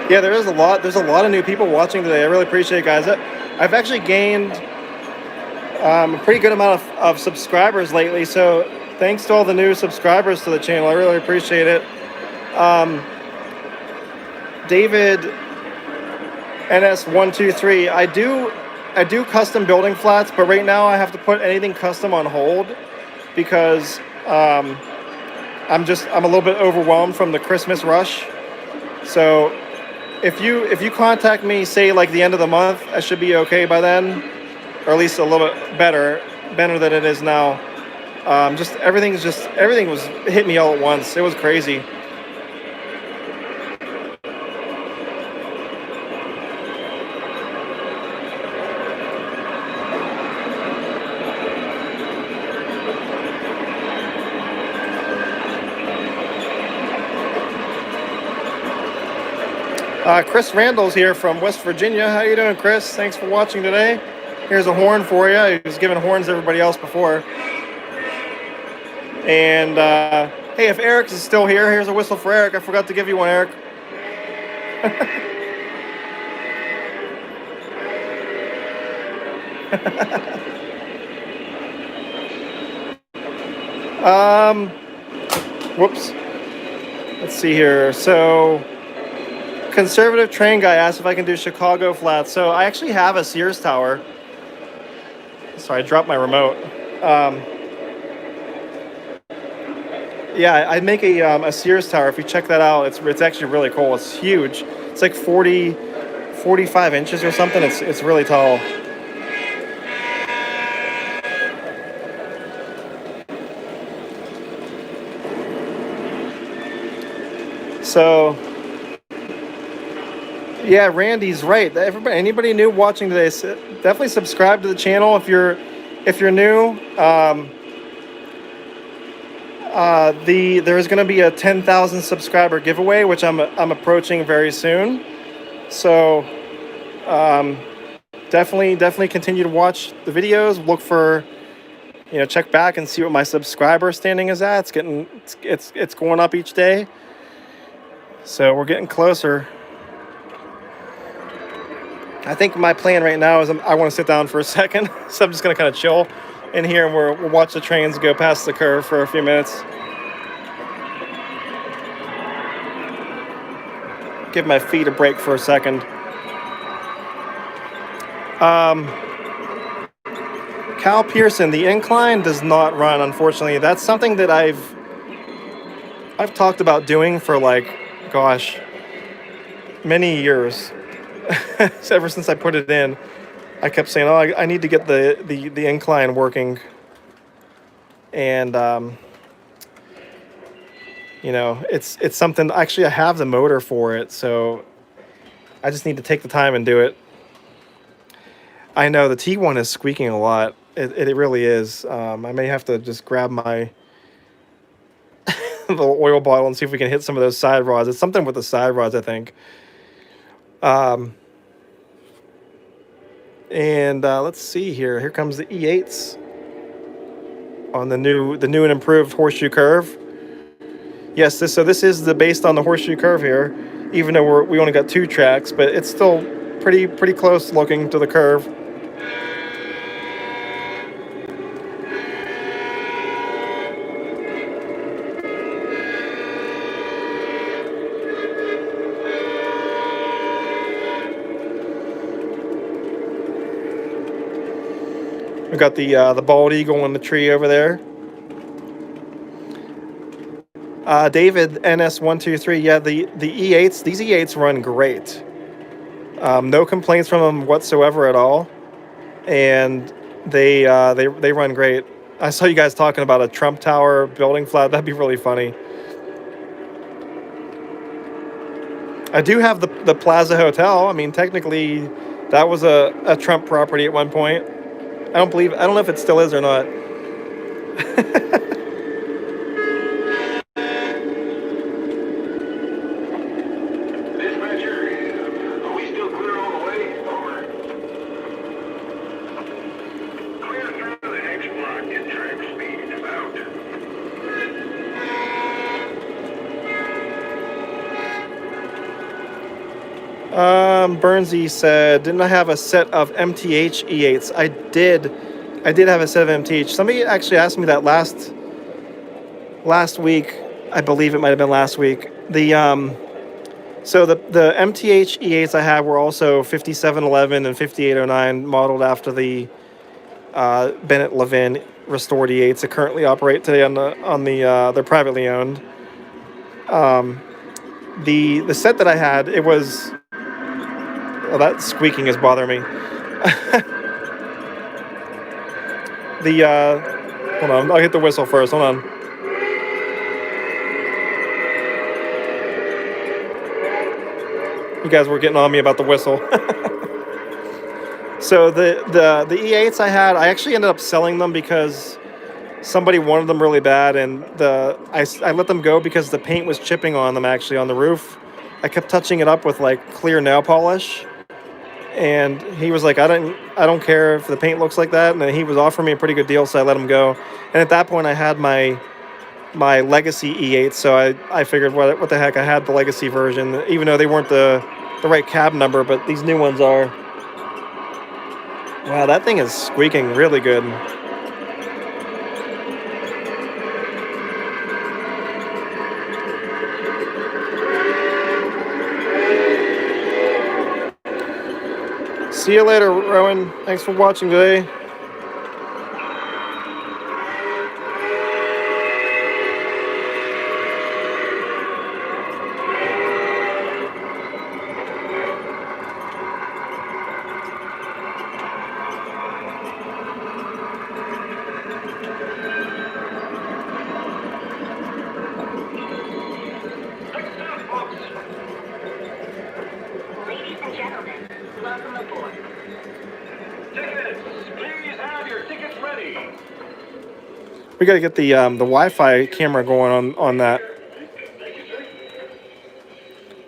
yeah, there's a lot of new people watching today. I really appreciate it, guys. I've actually gained a pretty good amount of subscribers lately, so thanks to all the new subscribers to the channel. I really appreciate it. David NS123, I do custom building flats, but right now I have to put anything custom on hold because I'm a little bit overwhelmed from the Christmas rush. So if you contact me, say like the end of the month, I should be okay by then, or at least a little bit better than it is now. Everything was hit me all at once. It was crazy. Chris Randall's here from West Virginia. How you doing, Chris? Thanks for watching today. Here's a horn for you. He was giving horns to everybody else before. And hey, if Eric is still here, here's a whistle for Eric. I forgot to give you one, Eric. Whoops. Let's see here. So Conservative Train Guy asked if I can do Chicago flats. So I actually have a Sears tower. Sorry, I dropped my remote. Yeah, I make a Sears tower. If you check that out, it's actually really cool. It's huge. It's like 45 inches or something. It's really tall. So, yeah, Randy's right. Everybody, anybody new watching today, definitely subscribe to the channel if you're new. There's going to be a 10,000 subscriber giveaway, which I'm approaching very soon. So, definitely continue to watch the videos. Look for, check back and see what my subscriber standing is at. It's going up each day. So we're getting closer. I think my plan right now is I want to sit down for a second. So I'm just going to kind of chill in here, and we'll watch the trains go past the curve for a few minutes. Give my feet a break for a second. Cal Pearson, the incline does not run, unfortunately. That's something that I've talked about doing for many years. Ever since I put it in, I kept saying, "Oh, I need to get the incline working," and it's something. Actually, I have the motor for it, so I just need to take the time and do it. I know the T1 is squeaking a lot. It really is. I may have to just grab my little oil bottle and see if we can hit some of those side rods. It's something with the side rods, I think. And let's see here. Here comes the E8s on the new and improved Horseshoe Curve. Yes, this is based on the Horseshoe Curve here, even though we only got 2 tracks, but it's still pretty close looking to the curve. We got the bald eagle in the tree over there. David NS123. Yeah, the E8s. These E8s run great. No complaints from them whatsoever at all, and they run great. I saw you guys talking about a Trump Tower building flat. That'd be really funny. I do have the Plaza Hotel. I mean, technically, that was a Trump property at one point. I don't know if it still is or not. Dispatcher, are we still clear all the way? Over. Clear through the next block at track speed. Out. Burnsy said, didn't I have a set of MTH E8s? I did have a set of MTH. Somebody actually asked me that last week. I believe it might have been last week. So the MTH E8s I had were also 5711 and 5809, modeled after the Bennett Levin restored E8s that currently operate today on the they're privately owned. The set that I had, it was... Oh, that squeaking is bothering me. Hold on, I'll hit the whistle first. Hold on. You guys were getting on me about the whistle. So the E8s I had, I actually ended up selling them because somebody wanted them really bad, and I let them go because the paint was chipping on them, actually, on the roof. I kept touching it up with clear nail polish. And he was like, I don't care if the paint looks like that. And he was offering me a pretty good deal, so I let him go. And at that point, I had my legacy E8, so I figured, what the heck, I had the legacy version, even though they weren't the right cab number, but these new ones are. Wow, that thing is squeaking really good. See you later, Rowan. Thanks for watching today. We got to get the Wi-Fi camera going on that.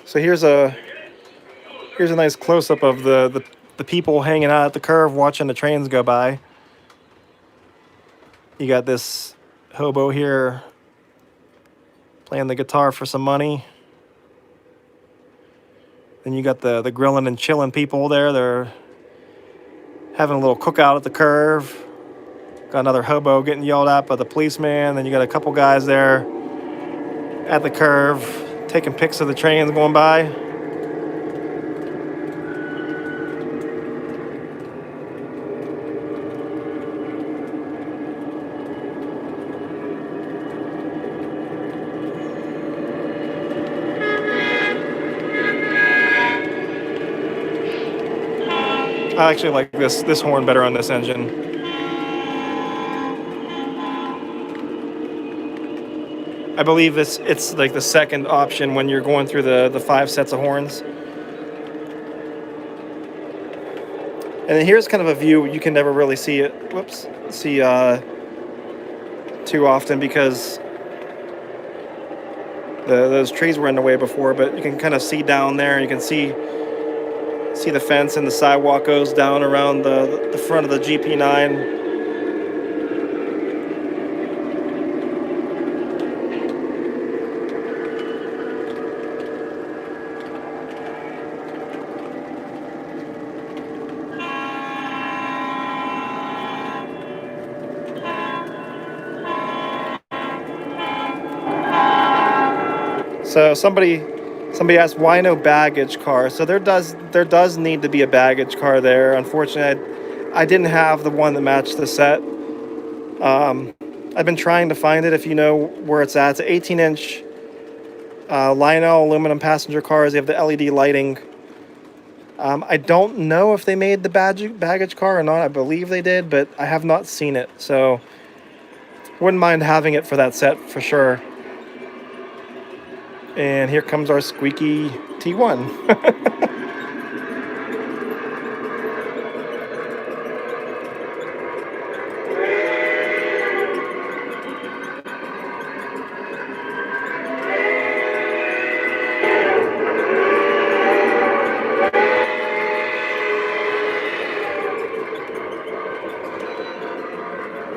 So here's a nice close-up of the people hanging out at the curve watching the trains go by. You got this hobo here playing the guitar for some money. Then you got the grilling and chilling people there. They're having a little cookout at the curve. Got another hobo getting yelled at by the policeman. Then you got a couple guys there at the curve taking pics of the trains going by. I actually like this horn better on this engine. I believe it's like the second option when you're going through the 5 sets of horns. And then here's kind of a view you can never really see it. See too often because those trees were in the way before, but you can kind of see down there. You can see the fence and the sidewalk goes down around the front of the GP9. So somebody asked why no baggage car. So there does need to be a baggage car there. Unfortunately, I didn't have the one that matched the set. I've been trying to find it. If you know where it's at, it's an 18-inch Lionel aluminum passenger cars. They have the LED lighting. I don't know if they made the baggage car or not. I believe they did, but I have not seen it. So wouldn't mind having it for that set for sure. And here comes our squeaky T1.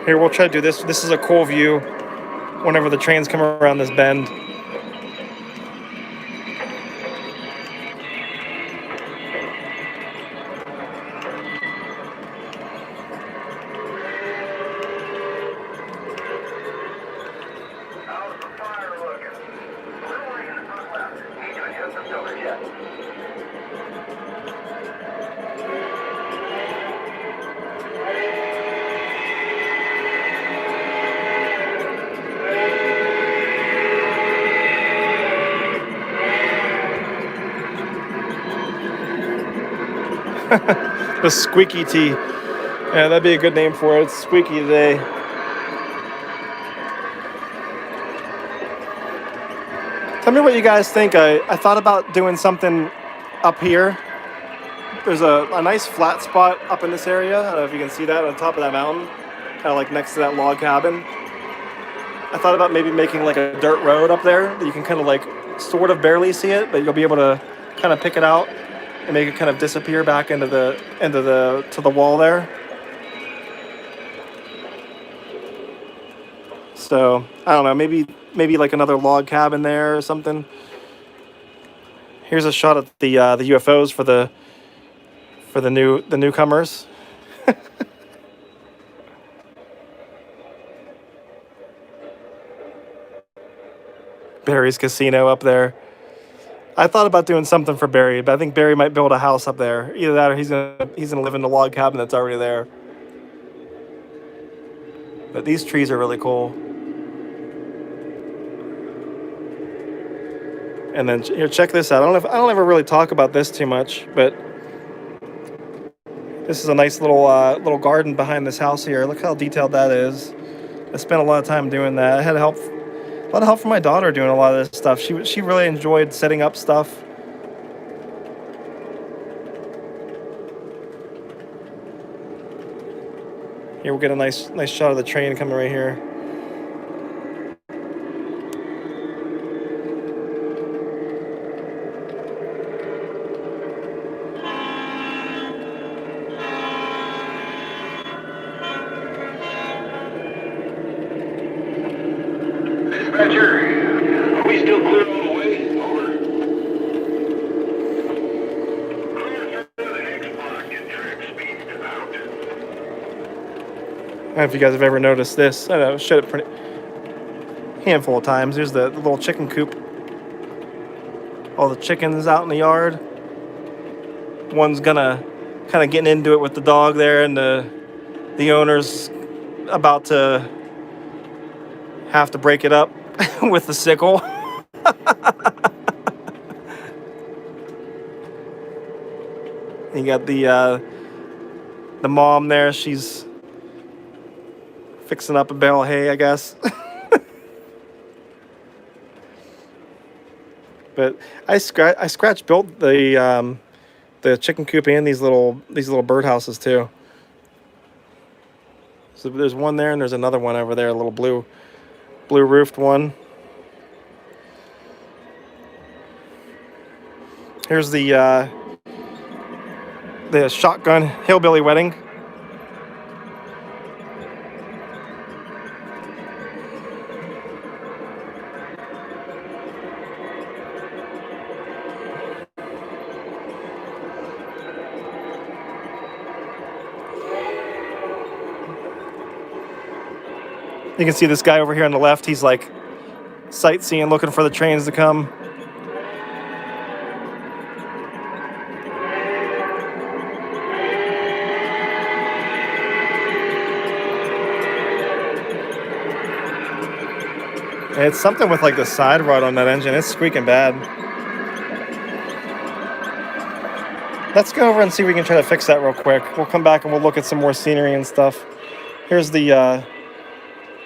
Here, we'll try to do this. This is a cool view whenever the trains come around this bend. The squeaky T. Yeah, that'd be a good name for it. It's squeaky today. Tell me what you guys think. I thought about doing something up here. There's a nice flat spot up in this area. I don't know if you can see that on top of that mountain. Kind of like next to that log cabin. I thought about maybe making like a dirt road up there that you can kind of like sort of barely see it, but you'll be able to kind of pick it out and make it kind of disappear back into the wall there. So I don't know, maybe like another log cabin there or something. Here's a shot at the UFOs for the newcomers. Barry's Casino up there. I thought about doing something for Barry, but I think Barry might build a house up there. Either that or he's gonna live in the log cabin that's already there. But these trees are really cool. And then here, check this out. I don't ever really talk about this too much, but this is a nice little garden behind this house here. Look how detailed that is. I spent a lot of time doing that. I had a lot of help from my daughter doing a lot of this stuff. She really enjoyed setting up stuff. Here we'll get a nice shot of the train coming right here. know if you guys have ever noticed this. I know, showed it pretty handful of times. Here's the little chicken coop. All the chickens out in the yard. One's gonna kind of getting into it with the dog there, and the owner's about to have to break it up with the sickle. You got the mom there. She's fixing up a bale of hay, I guess. But I scratch built the chicken coop and these little birdhouses too. So there's one there, and there's another one over there, a little blue roofed one. Here's the shotgun hillbilly wedding. You can see this guy over here on the left. He's like sightseeing, looking for the trains to come. And it's something with like the side rod on that engine. It's squeaking bad. Let's go over and see if we can try to fix that real quick. We'll come back and we'll look at some more scenery and stuff. Here's the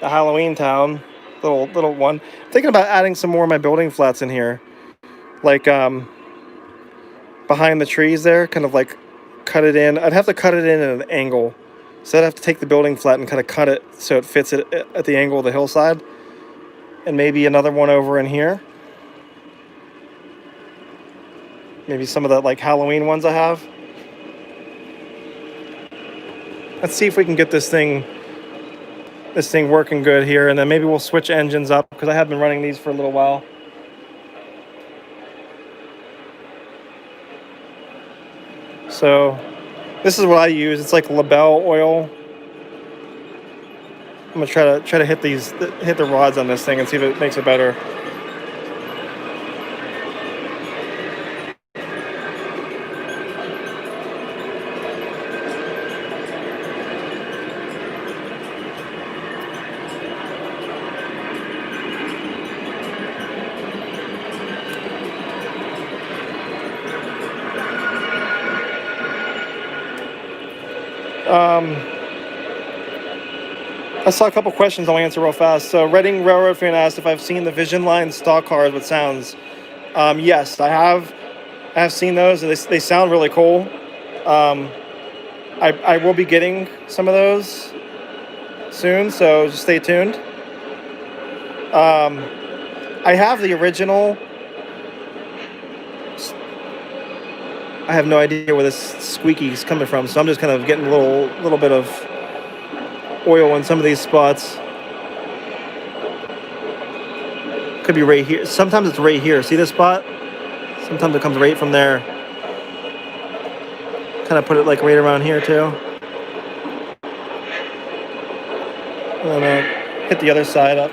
Halloween town, little one. I'm thinking about adding some more of my building flats in here, like behind the trees there, kind of like cut it in. I'd have to cut it in at an angle, so I'd have to take the building flat and kind of cut it so it fits it at the angle of the hillside, and maybe another one over in here. Maybe some of the like Halloween ones I have. Let's see if we can get this thing working good here, and then maybe we'll switch engines up because I have been running these for a little while. So this is what I use. It's like Labelle oil. I'm gonna try to hit the rods on this thing and see if it makes it better. I saw a couple questions I'll answer real fast. So Reading Railroad fan asked if I've seen the Vision Line stock cars with sounds. Yes, I have. I have seen those, and they sound really cool. I will be getting some of those soon, so just stay tuned. I have the original. I have no idea where this squeaky is coming from, so I'm just kind of getting a little bit of oil in some of these spots. Could be right here. Sometimes it's right here. See this spot? Sometimes it comes right from there. Kind of put it like right around here too. And then hit the other side up.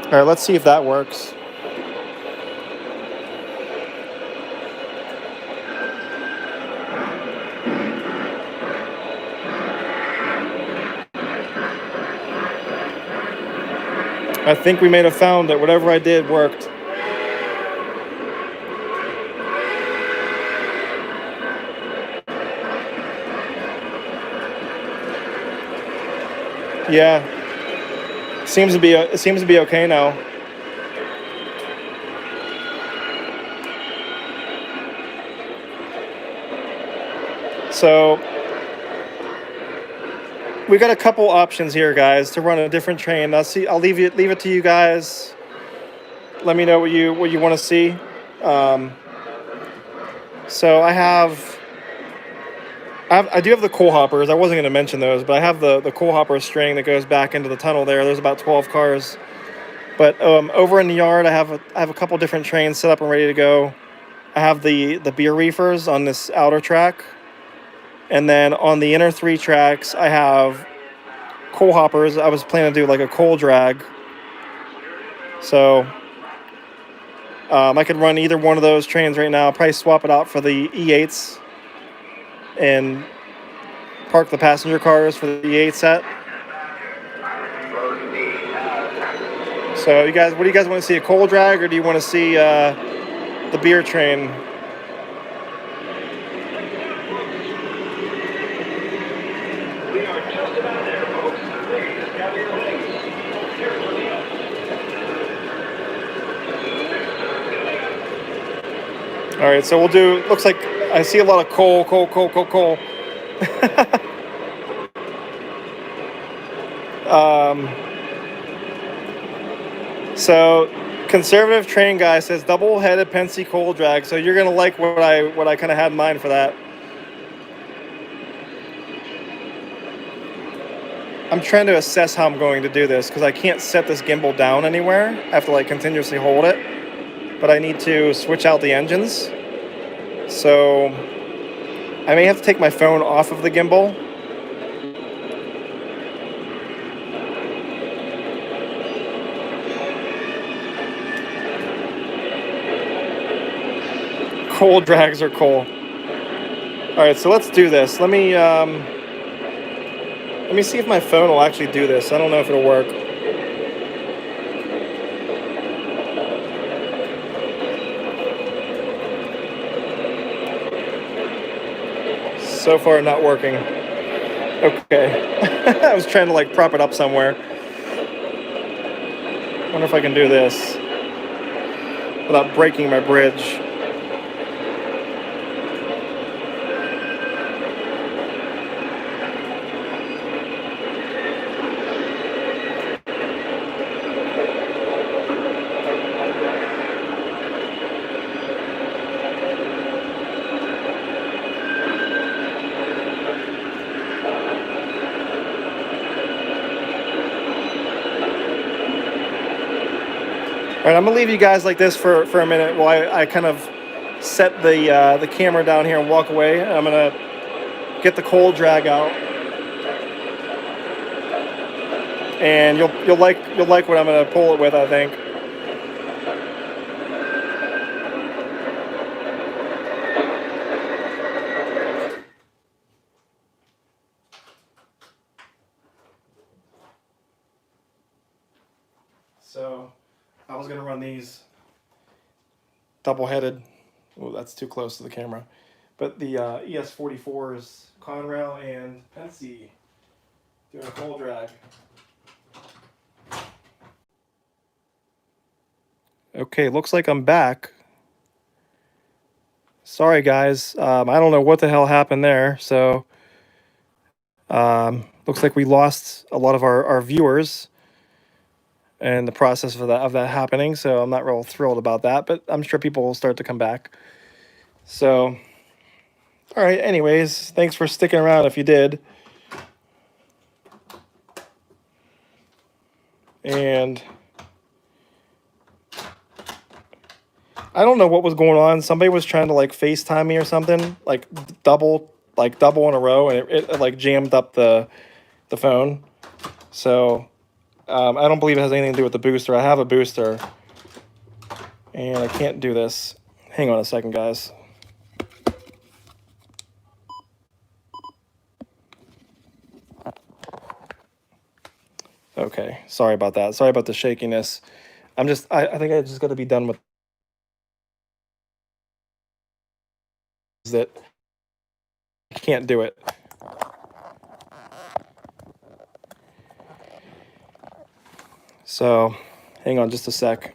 All right, let's see if that works. I think we may have found that whatever I did worked. Yeah. It seems to be okay now. So we got a couple options here, guys, to run a different train. I'll leave it to you guys. Let me know what you want to see. So I do have the coal hoppers. I wasn't going to mention those, but I have the coal hopper string that goes back into the tunnel there. There's about 12 cars But over in the yard, I have a couple different trains set up and ready to go. I have the beer reefers on this outer track, and then on the inner 3 tracks, I have coal hoppers. I was planning to do like a coal drag, so I could run either one of those trains right now. I'll probably swap it out for the E8s and park the passenger cars for the E8 set. So you guys, what do you guys want to see, a coal drag, or do you want to see the beer train? We are just about there, folks. Please gather your things. Here's the deal. All right, so we'll do, looks like I see a lot of coal. So conservative train guy says double-headed Pensy coal drag. So you're gonna like what I kind of had in mind for that. I'm trying to assess how I'm going to do this because I can't set this gimbal down anywhere. I have to like continuously hold it, but I need to switch out the engines. So I may have to take my phone off of the gimbal. Coal drags are cool. All right, so let's do this. Let me see if my phone will actually do this. I don't know if it'll work. So far, not working. Okay. I was trying to like prop it up somewhere. Wonder if I can do this without breaking my bridge. All right, I'm gonna leave you guys like this for a minute while I kind of set the camera down here and walk away. I'm gonna get the coal drag out, and you'll like what I'm gonna pull it with, I think. So I was gonna run these double-headed. Oh, that's too close to the camera. But the ES44s, Conrail and Pensy, doing a coal drag. Okay, looks like I'm back. Sorry, guys. I don't know what the hell happened there. So looks like we lost a lot of our viewers and the process of that happening. So I'm not real thrilled about that, but I'm sure people will start to come back. So, all right. Anyways, thanks for sticking around if you did. And I don't know what was going on. Somebody was trying to like FaceTime me or something, like double in a row, and it like jammed up the phone. So I don't believe it has anything to do with the booster. I have a booster, and I can't do this. Hang on a second, guys. Okay, sorry about that. Sorry about the shakiness. I think I just got to be done with that. I can't do it. So, hang on just a sec.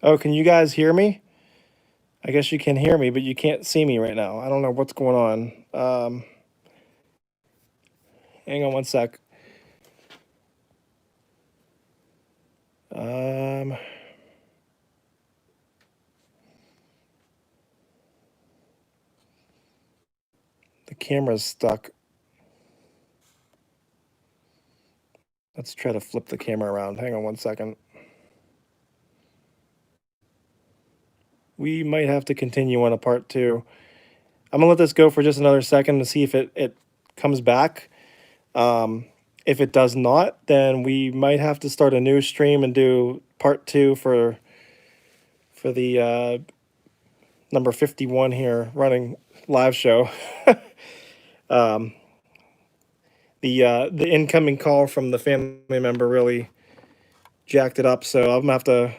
Oh, can you guys hear me? I guess you can hear me, but you can't see me right now. I don't know what's going on. Hang on one sec. The camera's stuck. Let's try to flip the camera around. Hang on one second. We might have to continue on a part 2. I'm gonna let this go for just another second to see if it comes back. If it does not, then we might have to start a new stream and do part 2 for the number 51 here, running live show. The incoming call from the family member really jacked it up, so I'm gonna have to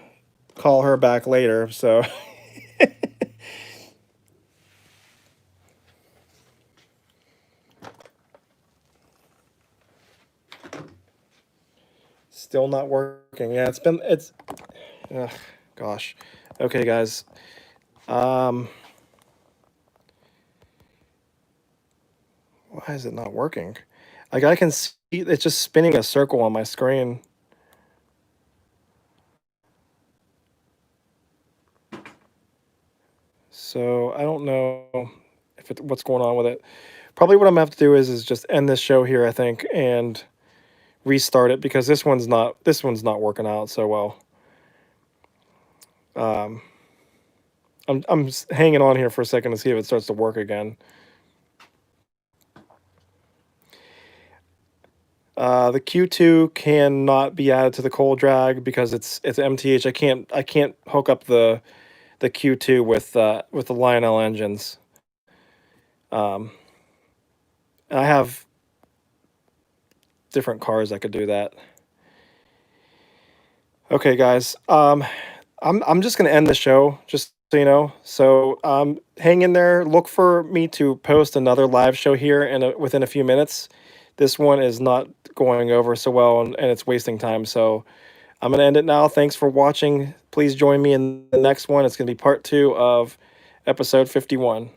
call her back later. So still not working. Yeah, ugh, gosh. Okay, guys. Why is it not working? Like, I can see it's just spinning a circle on my screen. So I don't know what's going on with it. Probably what I'm gonna have to do is just end this show here, I think, and restart it, because this one's not working out so well. I'm hanging on here for a second to see if it starts to work again. The Q2 cannot be added to the cold drag because it's MTH. I can't hook up the Q2 with the Lionel engines. I have different cars that could do that. Okay, guys. I'm just gonna end the show, just so you know. So hang in there. Look for me to post another live show here within a few minutes. This one is not going over so well, and it's wasting time. So I'm gonna end it now. Thanks for watching. Please join me in the next one. It's gonna be part 2 of episode 51.